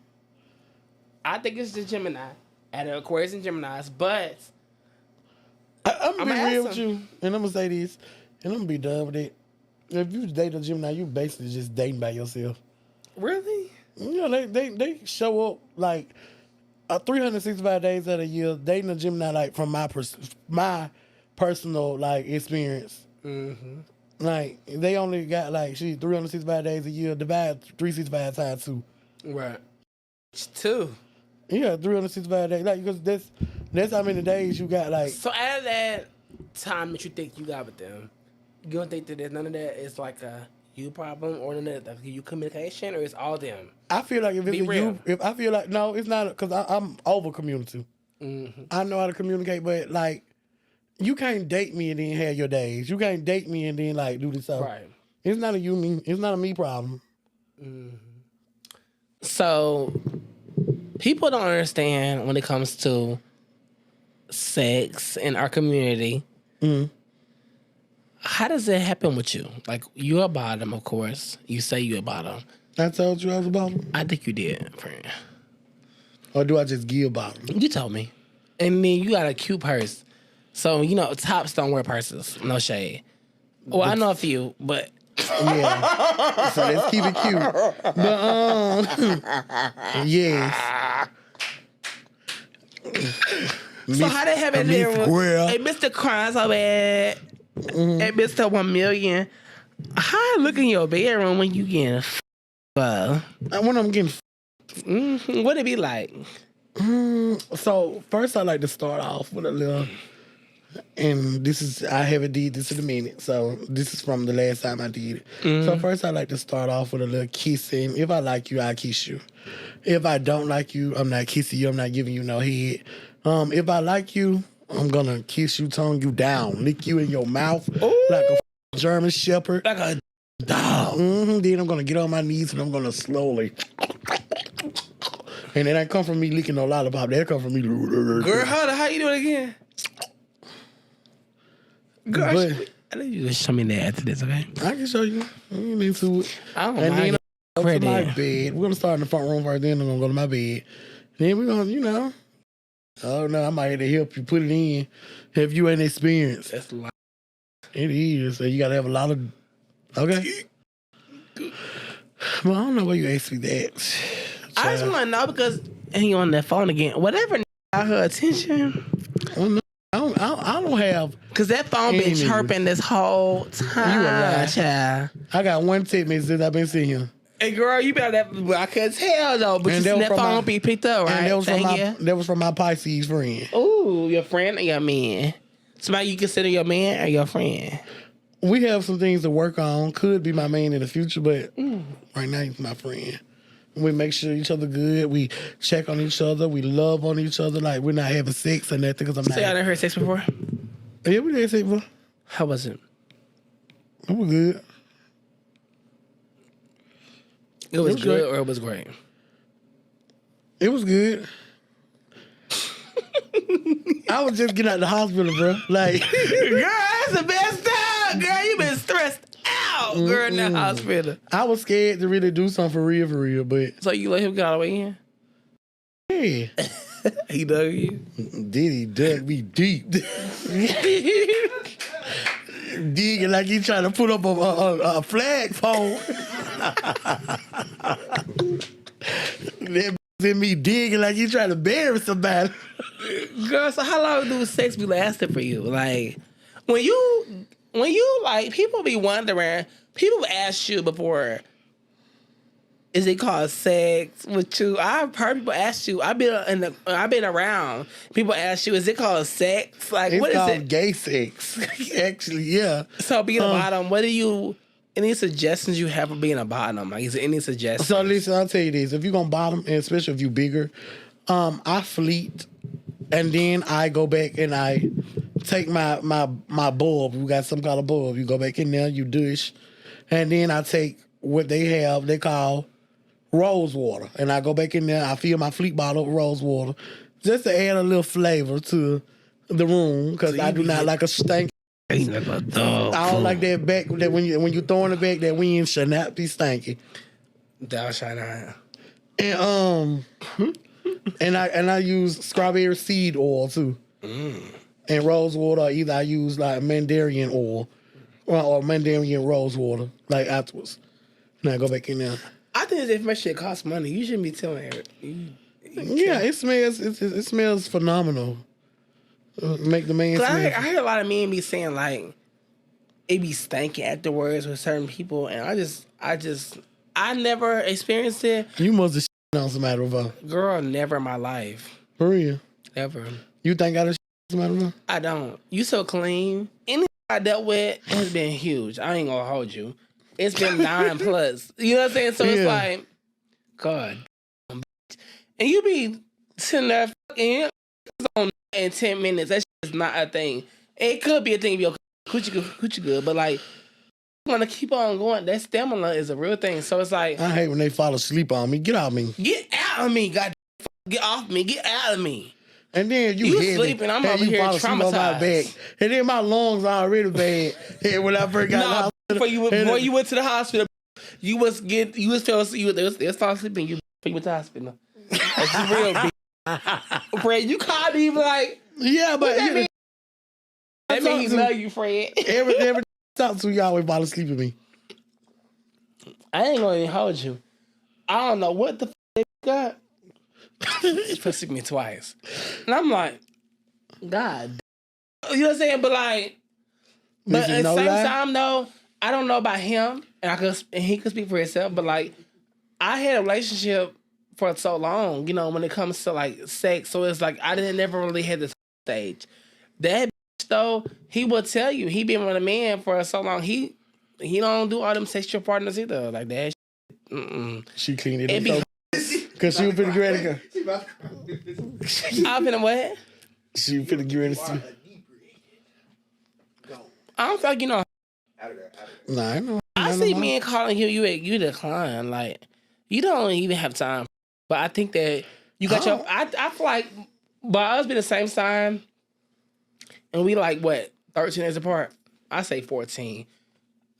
Speaker 1: I think it's the Gemini. Out of Aquarius and Geminis, but
Speaker 2: I'm gonna be real with you, and I'm gonna say this, and I'm gonna be done with it. If you date a Gemini, you basically just dating by yourself.
Speaker 1: Really?
Speaker 2: You know, they show up like 365 days out of the year. Dating a Gemini, like from my personal like experience.
Speaker 1: Mm-hmm.
Speaker 2: Like they only got like 365 days a year. Divide 365 times 2.
Speaker 1: Right. 2.
Speaker 2: Yeah, 365 days. Like because that's how many days you got. Like
Speaker 1: so out of that time that you think you got with them, you don't think that there's none of that is like a you problem or none of that you communication or it's all them?
Speaker 2: I feel like if it's you, if I feel like no, it's not because I'm over communicative.
Speaker 1: Mm-hmm.
Speaker 2: I know how to communicate, but like you can't date me and then have your days. You can't date me and then like do this stuff.
Speaker 1: Right.
Speaker 2: It's not a you me. It's not a me problem.
Speaker 1: Mm-hmm. So people don't understand when it comes to sex in our community.
Speaker 2: Mm-hmm.
Speaker 1: How does it happen with you? Like, you're a bottom, of course. You say you're a bottom.
Speaker 2: I told you I was a bottom?
Speaker 1: I think you did, friend.
Speaker 2: Or do I just give bottom?
Speaker 1: You told me. And then you got a cute purse. So, you know, tops don't wear purses. No shade. Well, I know a few, but...
Speaker 2: Yeah. So let's keep it cute. But, yes.
Speaker 1: So how they have it there? Hey, Mr.cryyinsobad. Mm-hmm. And Mr. 1 million. How I look in your bedroom when you getting
Speaker 2: when I'm getting
Speaker 1: mm-hmm. What it be like?
Speaker 2: So first I like to start off with a little, and this is I haven't did this in a minute, so this is from the last time I did it. Mm-hmm. So first I like to start off with a little kissing. If I like you, I kiss you. If I don't like you, I'm not kissing you. I'm not giving you no head. If I like you, I'm gonna kiss you, tongue you down, lick you in your mouth. Ooh. Like a German shepherd.
Speaker 1: Like a dog.
Speaker 2: Mm-hmm. Then I'm gonna get on my knees and I'm gonna slowly. And it ain't come from me licking no lollipop. That come from me.
Speaker 1: Girl, how you do it again? Girl, but, I need you to show me that after this, okay?
Speaker 2: I can show you. I'm into it.
Speaker 1: I don't
Speaker 2: and
Speaker 1: mind.
Speaker 2: Then I'm going to my bed. We're gonna start in the front room first. Then I'm gonna go to my bed. Then we're gonna, you know. Oh no, I might have to help you put it in if you ain't experienced.
Speaker 1: That's a lot.
Speaker 2: It is. So you gotta have a lot of. Okay. Well, I don't know why you asked me that.
Speaker 1: I just want to know because he on that phone again. Whatever got her attention.
Speaker 2: I don't have.
Speaker 1: Because that phone been chirping this whole time.
Speaker 2: You a lie.
Speaker 1: Child.
Speaker 2: I got one text message since I've been sitting here.
Speaker 1: Hey girl, you better that. I couldn't tell though, but you seen that phone be picked up, right?
Speaker 2: And that was from my Pisces friend.
Speaker 1: Ooh, your friend or your man? Somebody you consider your man or your friend?
Speaker 2: We have some things to work on. Could be my man in the future, but right now he's my friend. We make sure each other good. We check on each other. We love on each other. Like we're not having sex or nothing. Because I'm not.
Speaker 1: So y'all never heard sex before?
Speaker 2: Yeah, we did sex before.
Speaker 1: How was it?
Speaker 2: It was good.
Speaker 1: It was good or it was great?
Speaker 2: It was good. I was just getting out of the hospital, bro. Like,
Speaker 1: girl, that's the best time. Girl, you been stressed out. out, girl, in the hospital.
Speaker 2: I was scared to really do something for real, but
Speaker 1: So you let him get all the way in?
Speaker 2: yeah.
Speaker 1: He dug you?
Speaker 2: Diddy dug me deep. Digging like he trying to put up a flagpole. That in me digging like he trying to bury somebody.
Speaker 1: Girl, so how long do sex be lasting for you? Like, when you like, people be wondering, people ask you before, is it called sex with you? I've heard people ask you. I've been around. People ask you, is it called sex? Like,
Speaker 2: It's
Speaker 1: what is
Speaker 2: called
Speaker 1: it?
Speaker 2: gay sex. Actually, yeah.
Speaker 1: So being a bottom, any suggestions you have for being a bottom? Like, is there any suggestions?
Speaker 2: So listen, I'll tell you this. If you're gonna bottom, and especially if you're bigger, I fleet and then I go back and I take my bulb. We got some kind of bulb. You go back in there, you douche, and then I take what they call rose water. And I go back in there, I fill my fleet bottle with rose water just to add a little flavor to the room because I do not like a stank. I don't like that back that when you throwing it back, that wind should not be stanky.
Speaker 1: Thou shalt not.
Speaker 2: And and I use strawberry seed oil too. And rose water, either I use like Mandarin oil or Mandarin rose water, like afterwards. And I go back in there.
Speaker 1: I think this information costs money. You shouldn't be telling her.
Speaker 2: Yeah, it smells phenomenal. Make the man smell.
Speaker 1: I heard a lot of men be saying like it be stanky afterwards with certain people, and I never experienced it.
Speaker 2: You must have shit on somebody before.
Speaker 1: Girl, never in my life.
Speaker 2: For real.
Speaker 1: Ever.
Speaker 2: You think I done shit on somebody before?
Speaker 1: I don't. You so clean. Anything I dealt with has been huge. I ain't gonna hold you. It's been 9+. You know what I'm saying? So it's like, God. And you be sitting there fucking on in 10 minutes. That's just not a thing. It could be a thing if your coochie good, but like, you want to keep on going. That stamina is a real thing. So it's like,
Speaker 2: I hate when they fall asleep on me. Get out of me.
Speaker 1: Get out of me, God. Get off me. Get out of me.
Speaker 2: And then you
Speaker 1: sleeping, I'm over here traumatized.
Speaker 2: On my back. And then my lungs are already bad. And when I first got out,
Speaker 1: before you went to the hospital, they was fall asleep and you went to the hospital. That's real, B. Fred, you called me like,
Speaker 2: yeah, but
Speaker 1: that means he love you, Fred.
Speaker 2: Every time you always fall asleep with me.
Speaker 1: I ain't gonna even hold you. I don't know what the they got. It's pussy me twice. And I'm like, God. You know what I'm saying? But like, but at the same time though, I don't know about him, and he could speak for himself, but like, I had a relationship for so long, you know, when it comes to like sex, so it's like I never really had this stage. That bitch though, he will tell you, he been with a man for so long, he don't do all them sexual partners either, like that.
Speaker 2: She cleaned it up. Cause she was finna get ready to go.
Speaker 1: I'm finna what?
Speaker 2: She was finna get ready to.
Speaker 1: I don't feel like you know.
Speaker 2: Nah, I know.
Speaker 1: I see men calling you decline. Like, you don't even have time. But I think that you got your. I feel like, by us being the same sign, and we like what 13 days apart. I say 14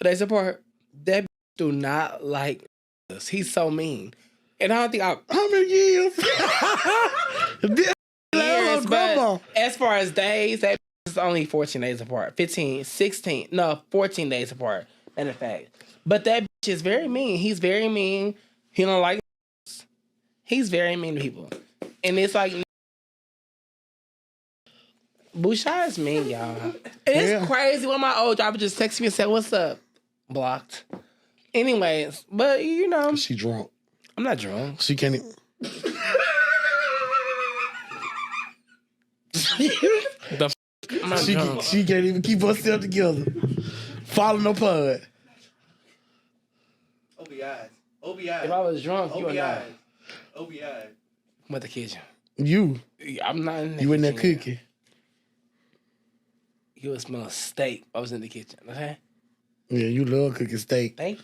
Speaker 1: days apart. That bitch do not like us. He's so mean. And I don't think How
Speaker 2: many years?
Speaker 1: Years, but as far as days, that is only 14 days apart. 14 days apart, matter of fact. But that bitch is very mean. He's very mean. He don't like us. He's very mean to people. And it's like, Bouchard is mean, y'all. And it's crazy. One of my old drivers just texted me and said, "What's up?" Blocked. Anyways, but you know.
Speaker 2: She drunk.
Speaker 1: I'm not drunk.
Speaker 2: She can't even.
Speaker 1: I'm not drunk.
Speaker 2: She can't even keep herself together. Following apart.
Speaker 3: OBI.
Speaker 1: If I was drunk, you would know.
Speaker 3: OBI.
Speaker 1: I'm at the kitchen.
Speaker 2: You.
Speaker 1: I'm not in the
Speaker 2: You
Speaker 1: kitchen.
Speaker 2: in there cooking.
Speaker 1: You would smell steak. I was in the kitchen. Okay?
Speaker 2: Yeah, you love cooking steak.
Speaker 1: Thank you.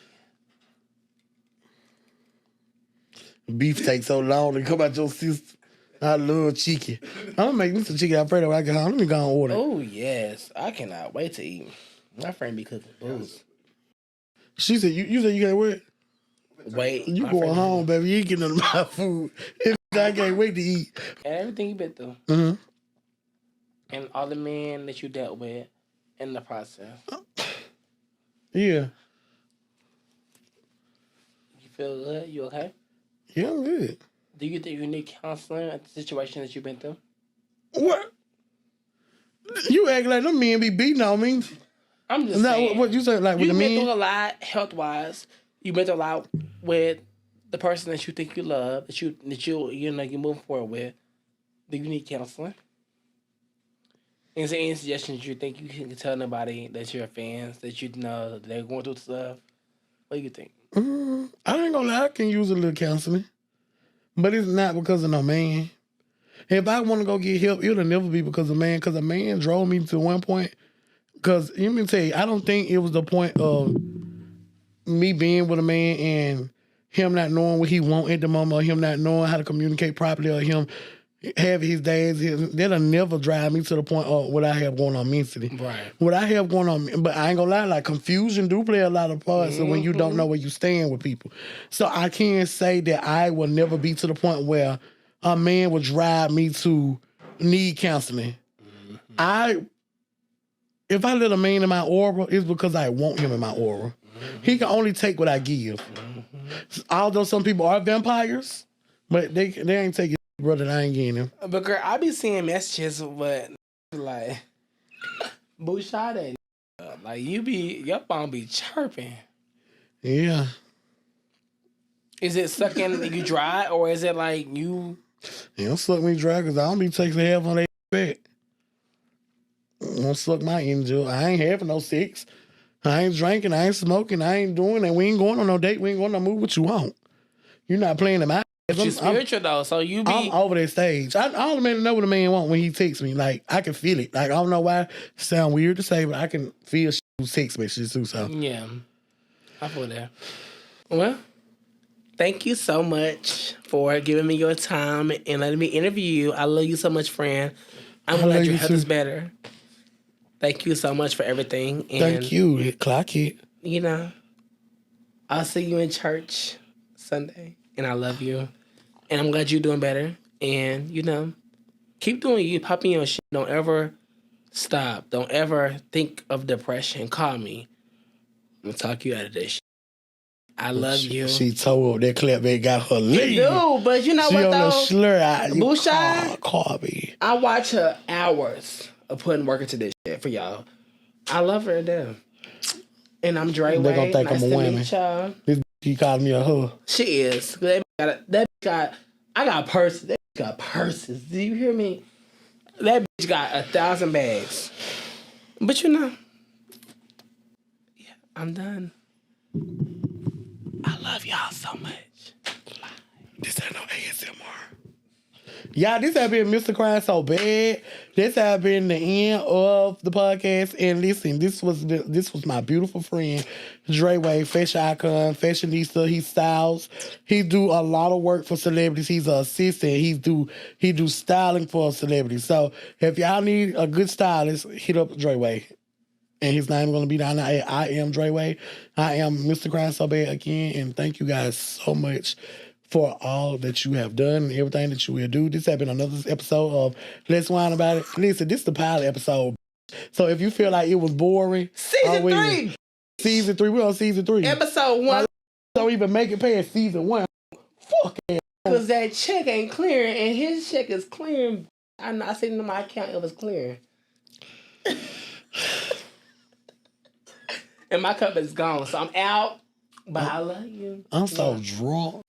Speaker 2: Beef takes so long to come out your system. I love chicken. I'm gonna make me some chicken Alfredo when I get home. Let me go and order.
Speaker 1: Oh, yes. I cannot wait to eat. My friend be cooking booze.
Speaker 2: She said, you said you can't wait?
Speaker 1: Wait.
Speaker 2: You
Speaker 1: my
Speaker 2: going
Speaker 1: friend-
Speaker 2: home, baby. You ain't getting none of my food. I can't wait to eat.
Speaker 1: And everything you been through.
Speaker 2: Mm-hmm.
Speaker 1: And all the men that you dealt with in the process.
Speaker 2: Yeah.
Speaker 1: You feel good? You okay?
Speaker 2: Yeah, I'm good.
Speaker 1: Do you think you need counseling at the situation that you've been through?
Speaker 2: What? You act like them men be beating on me.
Speaker 1: I'm just
Speaker 2: Now,
Speaker 1: saying.
Speaker 2: what you say, like with the
Speaker 1: You've been
Speaker 2: men?
Speaker 1: through a lot health-wise. You've been through a lot with the person that you think you love, that you you're moving forward with. Do you need counseling? Is there any suggestions you think you can tell nobody that you're fans, that you know they're going through stuff? What do you think?
Speaker 2: I ain't gonna lie, I can use a little counseling. But it's not because of no man. If I want to go get help, it'll never be because of man. Because a man drove me to one point. Because let me tell you, I don't think it was the point of me being with a man and him not knowing what he want at the moment, or him not knowing how to communicate properly, or him having his days. That'll never drive me to the point of what I have going on mentally.
Speaker 1: Right.
Speaker 2: What I have going on, but I ain't gonna lie, like confusion do play a lot of parts of when you don't know where you stand with people. So I can't say that I will never be to the point where a man will drive me to need counseling. If I let a man in my aura, it's because I want him in my aura. He can only take what I give. Although some people are vampires, but they ain't taking brother that I ain't getting him.
Speaker 1: But girl, I be seeing messages with like Bushade. Like your phone be chirping.
Speaker 2: Yeah.
Speaker 1: Is it sucking you dry, or is it like you?
Speaker 2: They don't suck me dry because I don't be taking half on their back. Don't suck my energy. I ain't having no sex. I ain't drinking. I ain't smoking. I ain't doing that. We ain't going on no date. We ain't going to move what you want. You're not playing in my
Speaker 1: But you spiritual though, so you be.
Speaker 2: I'm over that stage. All the man know what a man want when he texts me. Like, I can feel it. Like, I don't know why it sound weird to say, but I can feel shit who text messages too. So
Speaker 1: Yeah, I feel that. Well, thank you so much for giving me your time and letting me interview you. I love you so much, friend. I'm glad your health is better. Thank you so much for everything. And,
Speaker 2: thank you. Clock it.
Speaker 1: You know, I'll see you in church Sunday, and I love you. And I'm glad you're doing better. And, you know, keep doing you. Popping your shit. Don't ever stop. Don't ever think of depression. Call me. I'm going to talk you out of this shit. I love you.
Speaker 2: She told that Clapback got her lead.
Speaker 1: No, but you know what though?
Speaker 2: She on the slur out.
Speaker 1: Bushai,
Speaker 2: call me.
Speaker 1: I watch her hours of putting work into this shit for y'all. I love her to death. And I'm Dre
Speaker 2: They gonna
Speaker 1: Wade.
Speaker 2: think
Speaker 1: Nice
Speaker 2: I'm a
Speaker 1: to
Speaker 2: woman.
Speaker 1: meet y'all.
Speaker 2: He called me a her.
Speaker 1: She is. I got purses. That bitch got purses. Do you hear me? That bitch got 1,000 bags. But you know, yeah, I'm done. I love y'all so much.
Speaker 2: This ain't no ASMR. Y'all, this has been Mr.cryyinsobad. This has been the end of the podcast. And listen, this was my beautiful friend, Dre Wade, fashion icon, fashionista. He styles. He do a lot of work for celebrities. He's an assistant. He do styling for celebrities. So if y'all need a good stylist, hit up Dre Wade. And his name is going to be down there. I am Dre Wade. I am Mr.cryyinsobad again. And thank you guys so much for all that you have done and everything that you will do. This has been another episode of Let's Whine About It. Listen, this is the pilot episode. So if you feel like it was boring.
Speaker 1: Season 3.
Speaker 2: Season 3. We're on season 3.
Speaker 1: Episode 1.
Speaker 2: Don't even make it past season 1. Fuck it.
Speaker 1: Because that check ain't clearing and his check is clearing. I seen in my account it was clearing. And my cup is gone. So I'm out. But I love you.
Speaker 2: I'm so drunk.